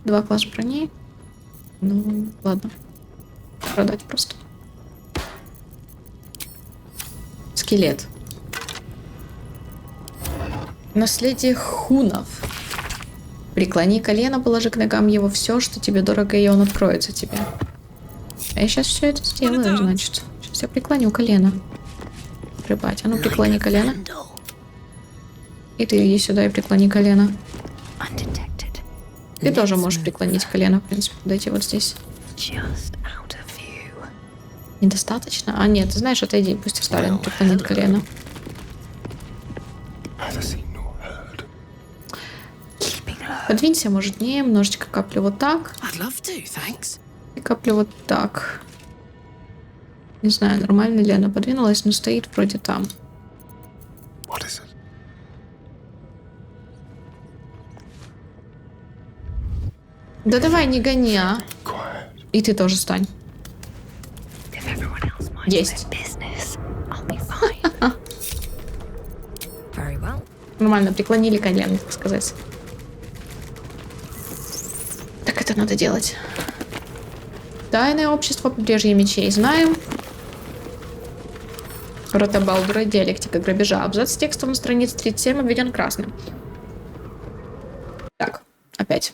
2 класса брони. Ну, ладно. Продать просто. Скелет. Наследие хунов. Преклони колено, положи к ногам его все, что тебе дорого, и он откроется тебе. А я сейчас все это сделаю, значит. Сейчас я преклоню колено. Рыбать. А ну преклони колено. И ты иди сюда и преклони колено. Ты тоже можешь преклонить колено, в принципе. Дайте вот здесь. Недостаточно? А, нет, ты знаешь, отойди, пусть Сталин преклонит колено. Подвинься, может, немножечко каплю вот так. И каплю вот так. Не знаю, нормально ли она подвинулась, но стоит вроде там. Да давай, не гони, а. И ты тоже стань. Есть. Нормально, преклонили колено, так сказать. Так это надо делать. Тайное общество побережья мечей. Знаем. Врата Балдура. Диалектика грабежа. Абзац с текстом на странице 37 обведен красным. Так, опять.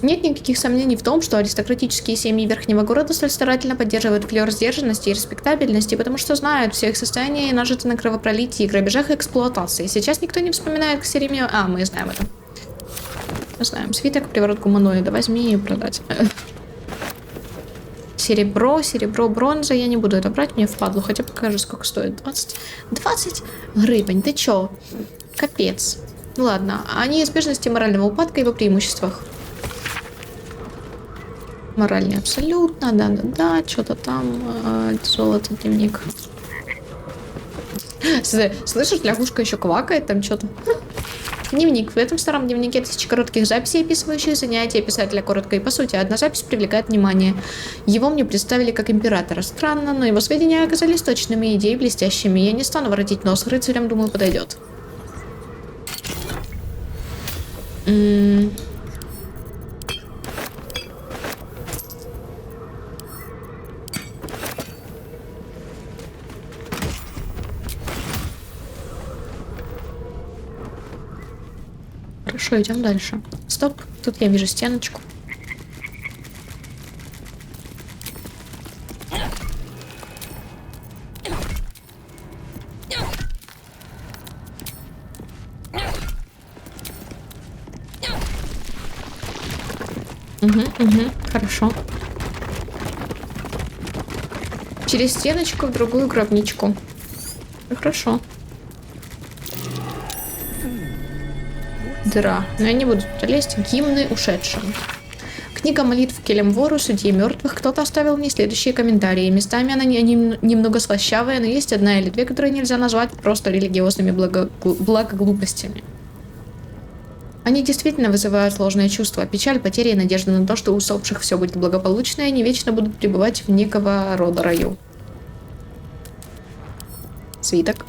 Нет никаких сомнений в том, что аристократические семьи Верхнего города столь старательно поддерживают флёр сдержанности и респектабельности, потому что знают все их состояние нажито на кровопролитии, грабежах и эксплуатации. Сейчас никто не вспоминает к Сереме... А, мы знаем это. Мы знаем. Свиток, приворот гуманоида. Возьми и продать. Серебро, бронза. Я не буду это брать, мне впадло. Хотя покажу, сколько стоит. 20 гривен. Ты чё? Капец. Ладно. О неизбежности морального упадка и его преимуществах. Моральный абсолютно, да, что-то там, золото, дневник. Слышишь, лягушка еще квакает, там что-то. Дневник. В этом старом дневнике 1000 коротких записей, описывающих занятия писателя коротко и по сути. Одна запись привлекает внимание. Его мне представили как императора. Странно, но его сведения оказались точными, идеи блестящими. Я не стану воротить нос рыцарям, думаю, подойдет. Хорошо, идем дальше. Стоп, тут я вижу стеночку. Хорошо. Через стеночку в другую гробничку. Хорошо. Дыра. Но я не буду туда лезть. Гимны ушедшим. Книга молитв Келемвору, судьи мертвых. Кто-то оставил мне следующие комментарии. Местами она немного слащавая, но есть одна или две, которые нельзя назвать просто религиозными благоглупостями. Они действительно вызывают сложные чувства. Печаль, потери и надежда на то, что у усопших все будет благополучно, и они вечно будут пребывать в некого рода раю. Свиток.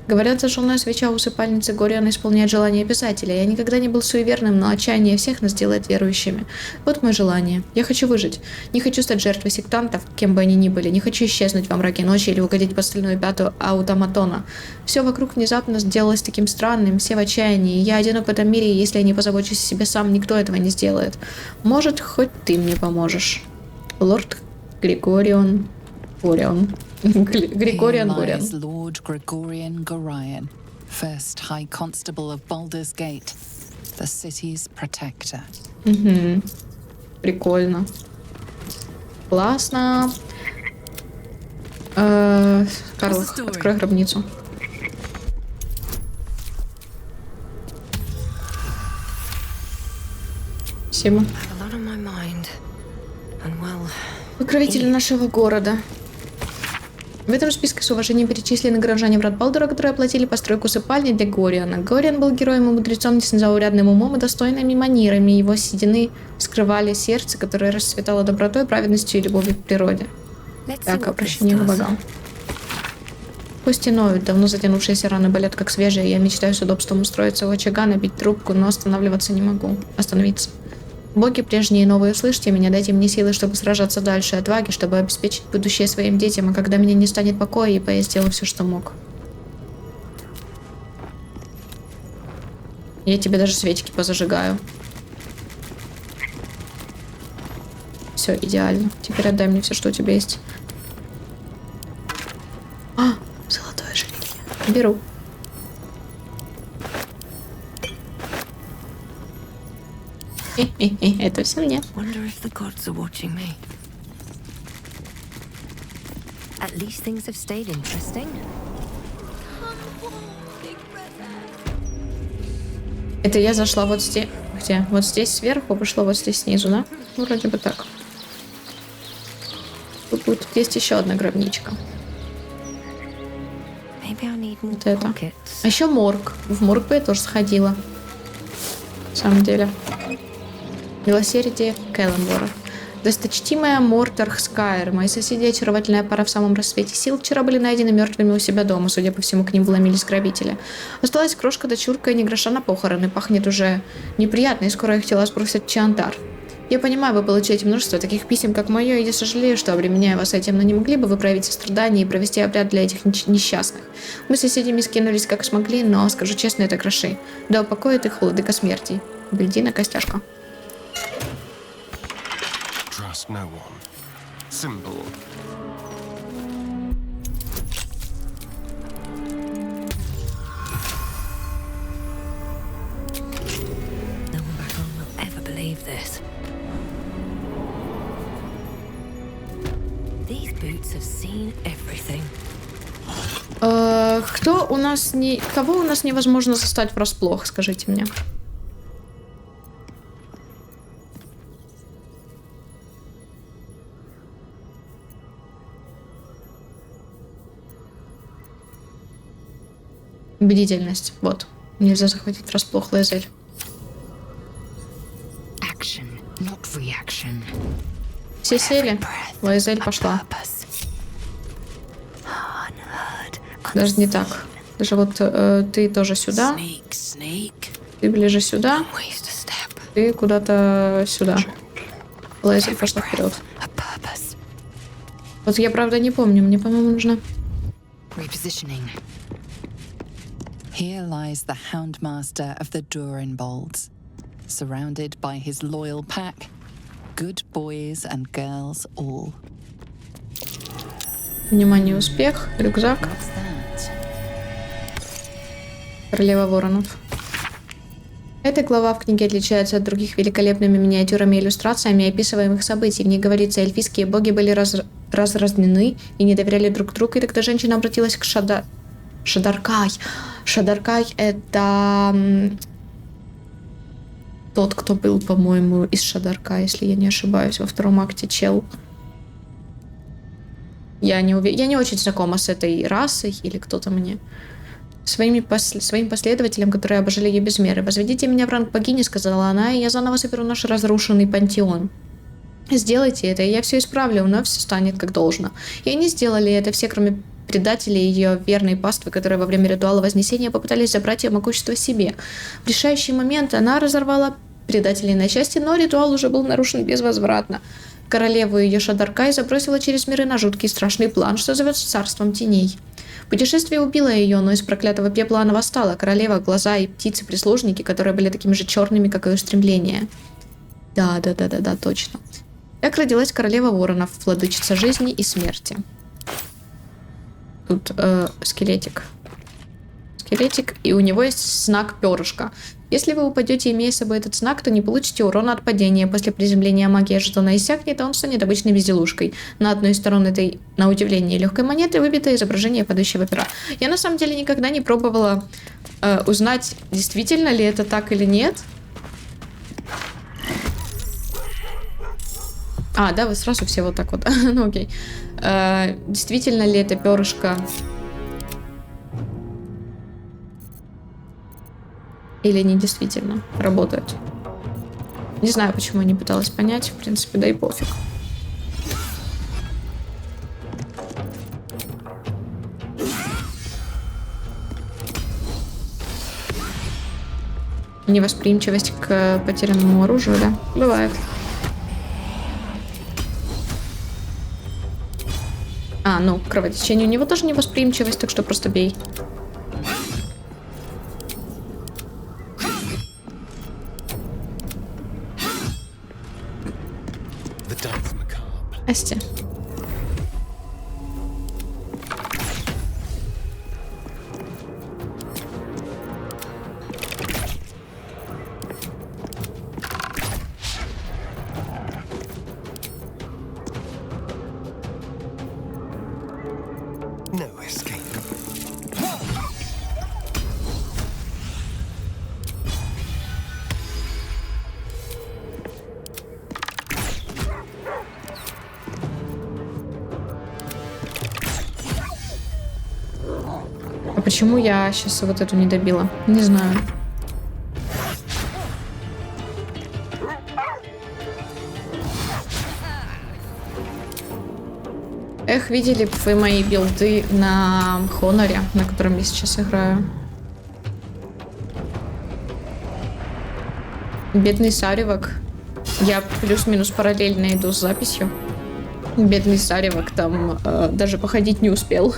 Говорят, зажженная свеча усыпальницы Гориана исполняет желание писателя. Я никогда не был суеверным, но отчаяние всех нас делает верующими. Вот мое желание. Я хочу выжить. Не хочу стать жертвой сектантов, кем бы они ни были. Не хочу исчезнуть во мраке ночи или угодить под стальную пяту аутоматона. Все вокруг внезапно сделалось таким странным, все в отчаянии. Я одинок в этом мире, и если я не позабочусь о себе сам, никто этого не сделает. Может, хоть ты мне поможешь. Лорд Григорион Горион. Григориан Гориан. Lord Gregorian Gorion, first High Constable of Baldur's Gate, the city's protector. Прикольно. Классно. Карл, открой гробницу. Спасибо. Покровители нашего города. В этом списке с уважением перечислены горожане врат Балдура, которые оплатили постройку усыпальни для Гориана. Гориан был героем и мудрецом с незаурядным умом и достойными манерами. Его седины скрывали сердце, которое расцветало добротой, праведностью и любовью к природе. Так, обращение к богам. Кости ноют, давно затянувшиеся раны болят как свежие. Я мечтаю с удобством устроиться у очага, набить трубку, но останавливаться не могу. Остановиться. Боги прежние и новые, услышьте меня, дайте мне силы, чтобы сражаться дальше, отваги, чтобы обеспечить будущее своим детям, а когда меня не станет покоя, я сделаю все, что мог. Я тебе даже свечки позажигаю. Все, идеально. Теперь отдай мне все, что у тебя есть. А, золотое ожерелье. Беру. Это все мне. Это я зашла вот здесь. Где? Вот здесь сверху, пошла вот здесь снизу, да? Ну, вроде бы так. Тут есть еще одна гробничка. Вот это. А еще морг. В морг бы я тоже сходила. На самом деле. Милосердие Келленвора. Досточтимая Мортар Скайр. Мои соседи, очаровательная пара в самом рассвете сил, вчера были найдены мертвыми у себя дома. Судя по всему, к ним вломились грабители. Осталась крошка-дочурка и ни гроша на похороны. Пахнет уже неприятно, и скоро их тела сбросят в Чантар. Я понимаю, вы получаете множество таких писем, как мое, и я сожалею, что обременяю вас этим, но не могли бы вы проявить сострадание и провести обряд для этих несчастных? Мы с соседями скинулись как смогли, но, скажу честно, это гроши. Да упокоит их владыка смерти. Гляди на костяшка. Trust no one. Simple. No one back home will ever believe this. These boots have seen everything. Кого у нас невозможно застать врасплох, скажите мне? Бдительность. Вот. Нельзя захватить врасплох, Лаэзель. Action, not reaction. Все сели. Лаэзель пошла. Даже не так. Даже вот ты тоже сюда. Ты ближе сюда. Ты куда-то сюда. Лаэзель пошла вперед. Вот я правда не помню. Мне, по-моему, нужно... Here lies the Houndmaster of the Durinbolds, surrounded by his loyal pack, good boys and girls all. Внимание, успех, рюкзак. Королева воронов. Эта глава в книге отличается от других великолепными миниатюрами и иллюстрациями описываемых событий. В ней говорится, эльфийские боги были разразнены и не доверяли друг другу, и тогда женщина обратилась к Шадаркай. Шадаркай — это тот, кто был, по-моему, из Шадарка, если я не ошибаюсь, во втором акте чел. Я не очень знакома с этой расой, или кто-то мне. Своим последователям, которые обожали ее без меры. «Возведите меня в ранг богини», — сказала она, — «и я заново соберу наш разрушенный пантеон». «Сделайте это, и я все исправлю, вновь все станет как должно». И они сделали это, все, кроме предателей ее верной паствы, которые во время ритуала Вознесения попытались забрать ее могущество себе. В решающий момент она разорвала предателей на части, но ритуал уже был нарушен безвозвратно. Королеву ее Шадаркай забросила через миры на жуткий страшный план, что зовется Царством Теней. Путешествие убило ее, но из проклятого пепла она восстала. Королева, глаза и птицы-прислужники, которые были такими же черными, как ее стремления. Да, точно. Так родилась королева воронов, владычица жизни и смерти. Тут скелетик. Скелетик, и у него есть знак перышка. Если вы упадете, имея с собой этот знак, то не получите урона от падения. После приземления магия жетона иссякнет, и он станет обычной безделушкой. На одной из сторон этой, на удивление, легкой монеты выбито изображение падающего пера. Я на самом деле никогда не пробовала узнать, действительно ли это так или нет. А, да, вы сразу все вот так вот. Ну окей. Действительно ли это перышко или не действительно работает? Не знаю, почему я не пыталась понять. В принципе, да и пофиг. Невосприимчивость к потерянному оружию, да? Бывает. А, ну, к кровотечению у него тоже невосприимчивость, так что просто бей. Асти. No escape. А почему я сейчас вот эту не добила? Не знаю. Эх, видели бы вы мои билды на Хоноре, на котором я сейчас играю. Бедный Саривок. Я плюс-минус параллельно иду с записью. Бедный Саревок там даже походить не успел.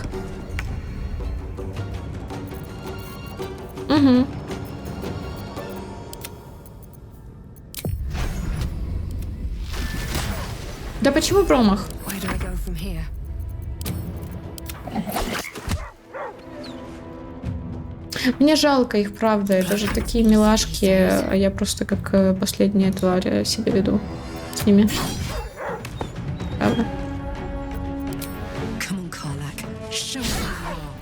Угу. Да почему промах? Where do I go from here? Мне жалко их, правда. Это же такие милашки, а я просто как последняя тварь себя веду с ними. Правда?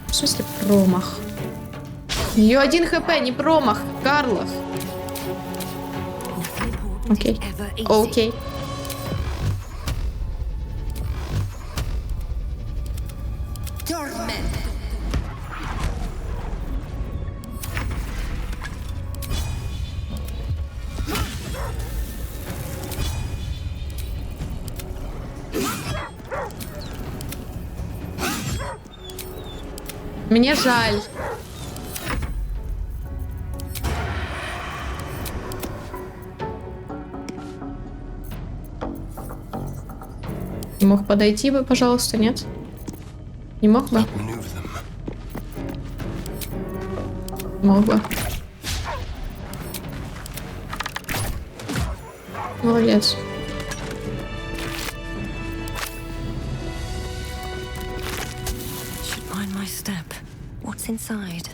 В смысле промах? У нее 1 хп, не промах, Карлос. Окей. Окей. Мне жаль. Не мог подойти бы, пожалуйста, нет? Не мог бы? Мог бы. Молодец. Should mind my step. What's inside?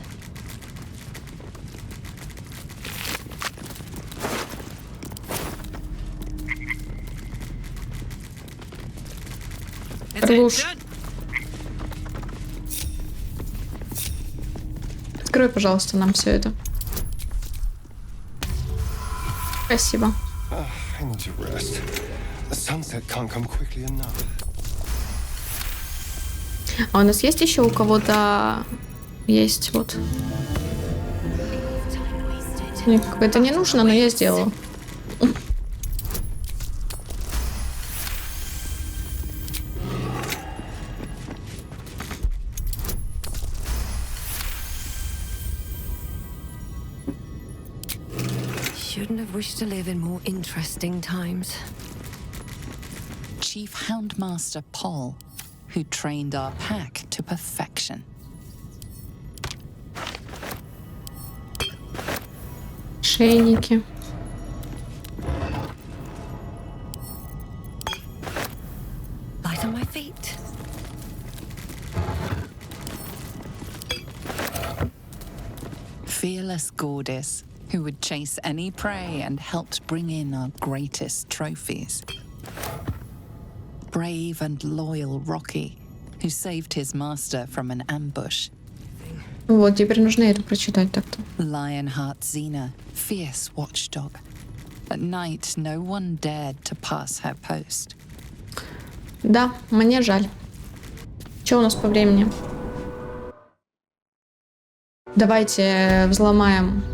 Руш. Открой, пожалуйста, нам все это. Спасибо. I need to rest. The sunset can't come quickly enough. А у нас есть еще у кого-то... Есть, вот. Мне это не нужно, но я сделала. Shouldn't have wished to live in more interesting times. Chief Houndmaster Paul, who trained our pack to perfection. Шейники. Light on my feet. Fearless Gordis, who would chase any prey and helped bring in our greatest trophies. Brave and loyal Rocky, who saved his master from an ambush. Вот, теперь нужно это прочитать так-то. Lionheart Xena, fierce watchdog. At night, no one dared to pass her post. Да, мне жаль. Что у нас по времени? Давайте взломаем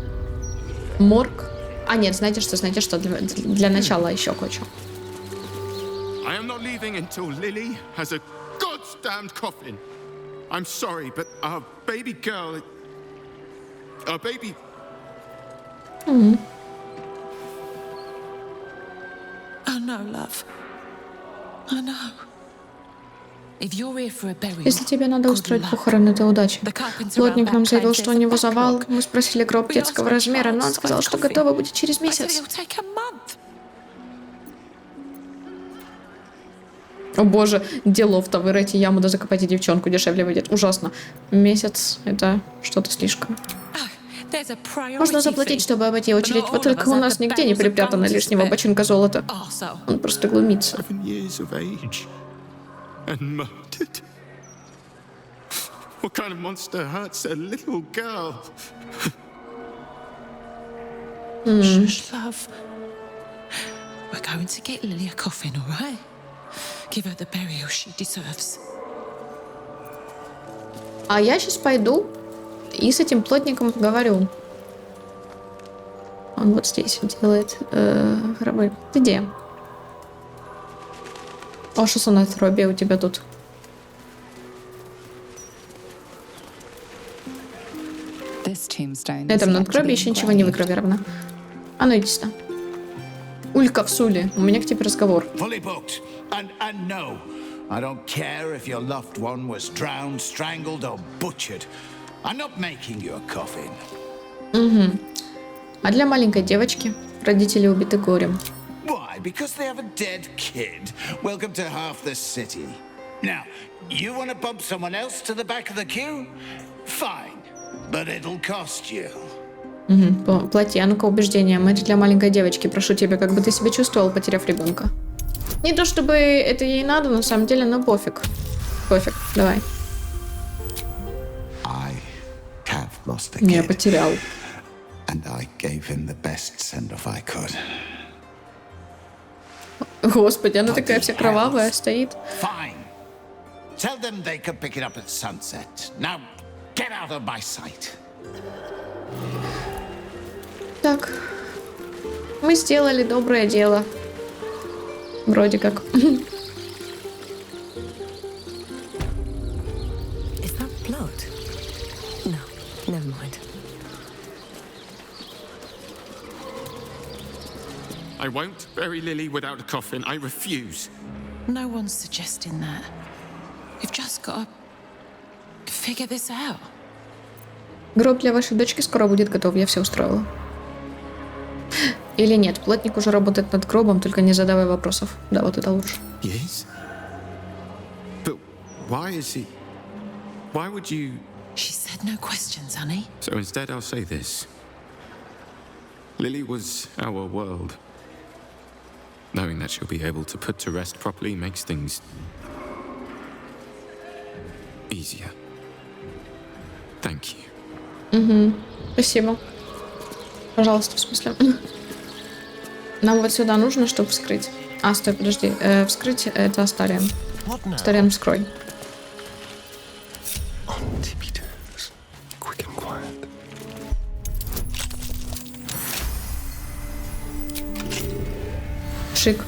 морг. А нет, знаете что для начала еще кое-что. I am not leaving until Lily has a goddamned coffin. I'm sorry, but our baby girl... Our baby... Mm-hmm. Oh no, love. I know. If you're here for a burial, Если тебе надо устроить похороны, то удачи. Плотник нам заявил, что у него завал. Мы спросили гроб детского размера, но он сказал, что готово будет через месяц. О боже, делов-то вырыть яму да закопать и девчонку дешевле выйдет. Ужасно. Месяц — это что-то слишком. Можно заплатить, чтобы обойти очередь. Вот только у нас нигде не припрятано лишнего бочонка золота. Он просто глумится. And murdered? What kind of monster hurts a little girl? Shush, love. We're going to get Lily a coffin, all right? Give her the burial she deserves. А я сейчас пойду и с этим плотником поговорю. Он вот здесь делает гробы. Ты где? О, что за надгробие у тебя тут? This tombstone На этом надгробии еще ничего не выгравировано. А ну иди сюда. Улька в Суле, у меня к тебе разговор. Fully booked. And no, I don't care if your loved one was drowned, strangled, or butchered. I'm not making you a coffin. Угу. А для маленькой девочки родители убиты горем. Why? Because they have a dead kid. Welcome to half the city. Now, you want to bump someone else to the back of the queue? Fine, but it'll cost you. Угу. Плати, а ну-ка убеждение. Мать для маленькой девочки. Прошу тебя, как бы ты себя чувствовал, потеряв ребенка? Не то чтобы это ей надо, на самом деле, но пофиг. Пофиг, давай. I have lost a kid. Я потерял. And I gave him the best send-off I could. Господи, она такая вся кровавая стоит. Fine. Tell them they could pick it up at sunset. Now, get out of my sight. Так. Мы сделали доброе дело. Вроде как. Is that blood? No, never mind. I won't bury Lily without a coffin. I refuse. No one's suggesting that. You've just got to figure this out. Гроб для вашей дочки скоро будет готов, я все устроила. Или нет, плотник уже работает над гробом, только не задавай вопросов. Да, вот это лучше. Yes? But why is he... Why would you... She said no questions, honey. So instead I'll say this. Lily was our world. Knowing that she'll be able to put to rest properly makes things... easier. Thank you. Угу. Спасибо. Пожалуйста, в смысле. Нам вот сюда нужно, чтобы вскрыть. А, стой, подожди. Вскрыть это Астариан. Астариан, вскрой. Шик.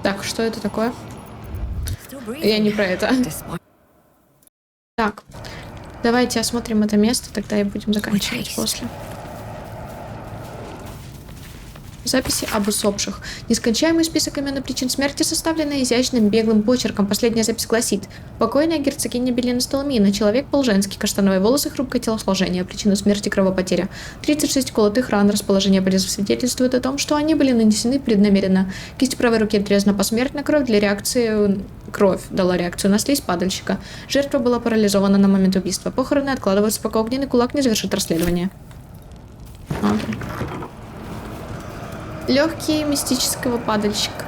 Так, что это такое? Я не про это. Так, давайте осмотрим это место, тогда и будем заканчивать после. Записи об усопших. Нескончаемый список имен и причин смерти, составленный изящным беглым почерком. Последняя запись гласит: покойная герцогиня Белина Столмина, человек пол женский, каштановые волосы, хрупкое телосложение, причина смерти кровопотеря. 36 колотых ран, расположение порезов свидетельствует о том, что они были нанесены преднамеренно. Кисть правой руки отрезана посмертно, кровь дала реакцию на слизь падальщика. Жертва была парализована на момент убийства. Похороны откладываются, пока огненный кулак не завершит расследование. Легкие мистического падальщика.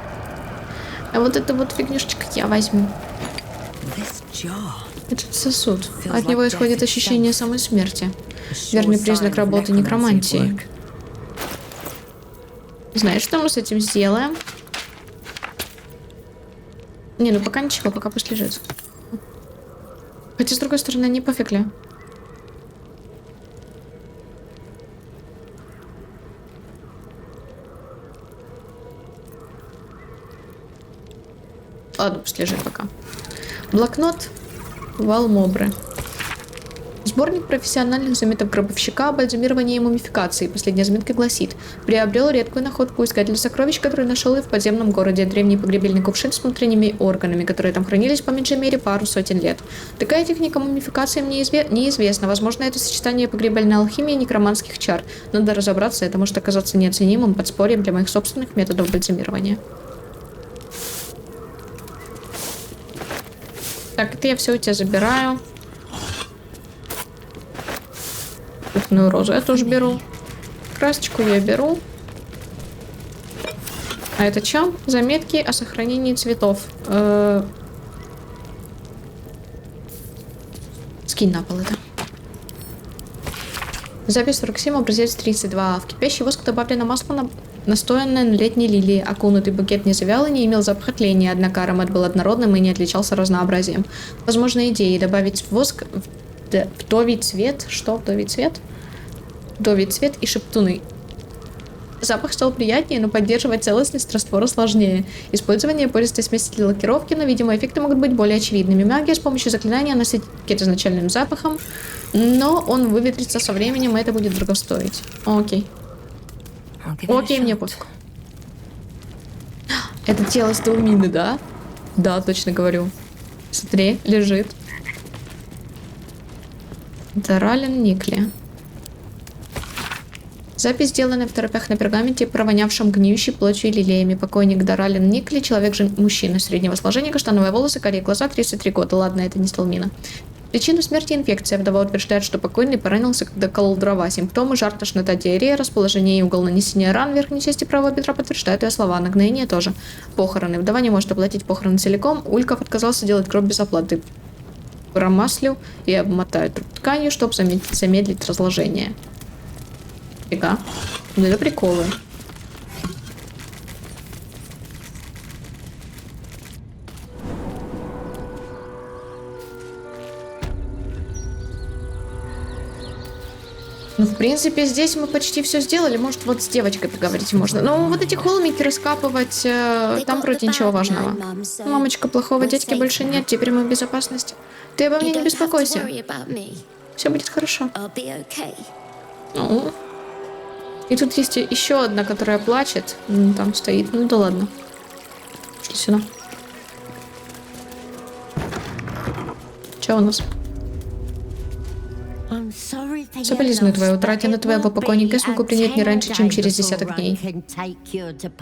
А вот эту вот фигнюшечку я возьму. Этот сосуд. От него исходит ощущение самой смерти. Верный признак работы некромантии. Знаешь, что мы с этим сделаем? Не, ну пока ничего, пока пусть лежит. Хотя, с другой стороны, не пофиг ли. Ладно, пусть лежит пока. Блокнот Валмобры. Сборник профессиональных заметок гробовщика о бальзамировании и мумификации. Последняя заметка гласит: приобрел редкую находку искатель сокровищ, который нашел и в подземном городе. Древний погребельный кувшин с внутренними органами, которые там хранились по меньшей мере пару сотен лет. Такая техника мумификации мне неизвестна. Возможно, это сочетание погребельной алхимии и некроманских чар. Надо разобраться, это может оказаться неоценимым подспорьем для моих собственных методов бальзамирования. Так, это я все у тебя забираю. Кухонную розу я тоже беру. Красочку я беру. А это что? Заметки о сохранении цветов. Скинь на пол это. Запись 47, образец 32. В кипящий воск добавлено масло, настоянное на летней лилии. Окунутый букет не завял и не имел запаха тления, однако аромат был однородным и не отличался разнообразием. Возможно, идеей добавить в воск вдовий цвет. Что? Вдовий цвет? Вдовий цвет и шептуны. Запах стал приятнее, но поддерживать целостность раствора сложнее. Использование пористой смеси для лакировки, но, видимо, эффекты могут быть более очевидными. Магия с помощью заклинания насытит пакет изначальным запахом, но он выветрится со временем, и это будет дорого стоить. Окей. Окей, мне пофиг. Это тело Стаумины, да? Да, точно говорю. Смотри, лежит. Даралин Никли. Запись, сделанная в торопях на пергаменте, провонявшем гниющей плотью и лилиями. Покойник Даралин Никли, человек-мужчина среднего сложения, каштановые волосы, карие глаза, 33 года. Ладно, это не Сталмина. Причина смерти — инфекция. Вдова утверждает, что покойный поранился, когда колол дрова. Симптомы — жар, тошнота, диарея, расположение и угол нанесения ран в верхней части правого бедра подтверждают ее слова. Нагноение тоже. Похороны. Вдова не может оплатить похороны целиком. Ульков отказался делать гроб без оплаты. Промаслил и обмотают труп тканью, чтобы замедлить разложение. Фига. Ну это приколы. Ну, в принципе, здесь мы почти все сделали. Может, вот с девочкой поговорить можно. Но вот эти холмики раскапывать, там вроде ничего важного. Мамочка, плохого дядьки больше нет, теперь мы в безопасности. Ты обо мне не беспокойся. Все будет хорошо. Ну. И тут есть еще одна, которая плачет. Там стоит. Ну да ладно. Шли сюда. Че у нас? Соболезную твоей утрате, но твоего покойника смогу принять не раньше, чем через 10 дней.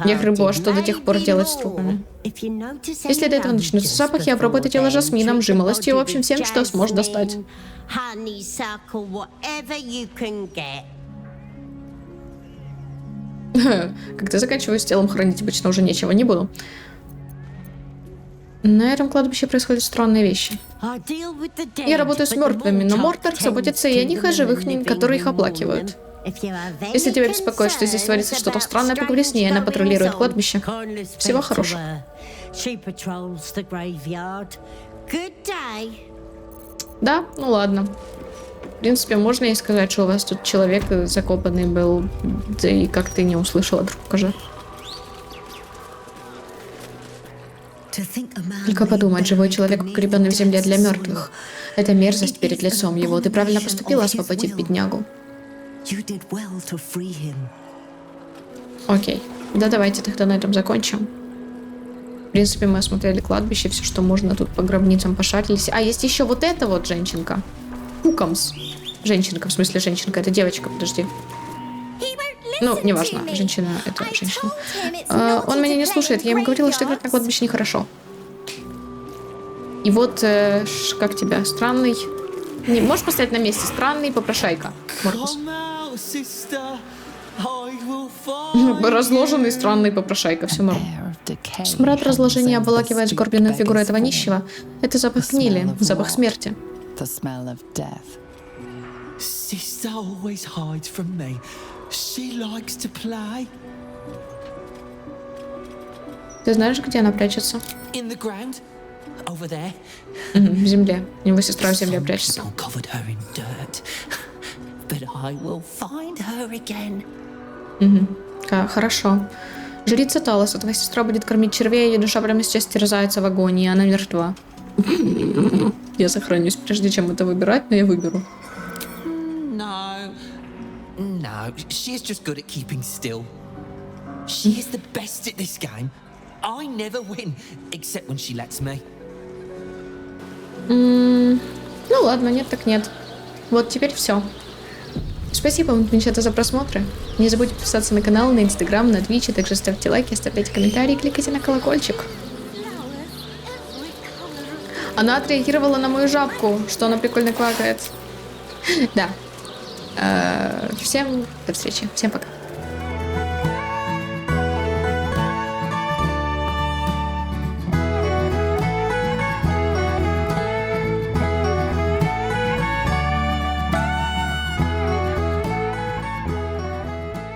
Я грыбу, а что до тех пор делать с трупами? Если до этого начнутся запахи, обработай тело жасмином, жимолостью, в общем, всем, что сможешь достать. Когда заканчиваю с телом, хранить обычно уже нечего, не буду. На этом кладбище происходят странные вещи. Я работаю с мертвыми, но Мортар заботится и о них, и о живых, которые их оплакивают. Если тебя беспокоит, что здесь творится что-то странное, поговори с ней, она патрулирует кладбище. Всего хорошего. Да, ну ладно. В принципе, можно и сказать, что у вас тут человек закопанный был, да и как ты не услышала, друг, же. Только подумать, живой человек, погребенный в земле для мертвых. Это мерзость перед лицом его. Ты правильно поступила, освободив беднягу. Окей. Да давайте тогда на этом закончим. В принципе, мы осмотрели кладбище, все, что можно. Тут по гробницам пошарились. А, есть еще вот эта вот женщинка. Кукамс. Женщинка, в смысле женщинка. Это девочка, подожди. Ну, неважно, женщина — это женщина. Он меня не слушает. Я ему говорила, что играть на кладбище нехорошо. И вот, как тебя, странный... Не, можешь поставить на месте? Странный попрошайка. Моркус. Разложенный странный попрошайка. Все норм. Смрад разложения обволакивает сгорбленную фигуру этого нищего. Это запах гнили, запах смерти. Ты знаешь, где она прячется? В земле. Его сестра в земле прячется. Хорошо. Жрица Талоса, твоя сестра будет кормить червей, ее душа прямо сейчас терзается в агонии, она мертва. Я сохранюсь, прежде чем это выбирать, но я выберу. No, she is just good at keeping still. She is the best at this game. I never win, except when she lets me. Ну ладно, нет так нет. Вот теперь все. Спасибо вам, Пинчата, за просмотры. Не забудьте подписаться на канал, на Инстаграм, на Твич, а также ставьте лайки, оставляйте комментарии, кликайте на колокольчик. Она отреагировала на мою жабку, что она прикольно квакает. Да. Всем до встречи. Всем пока.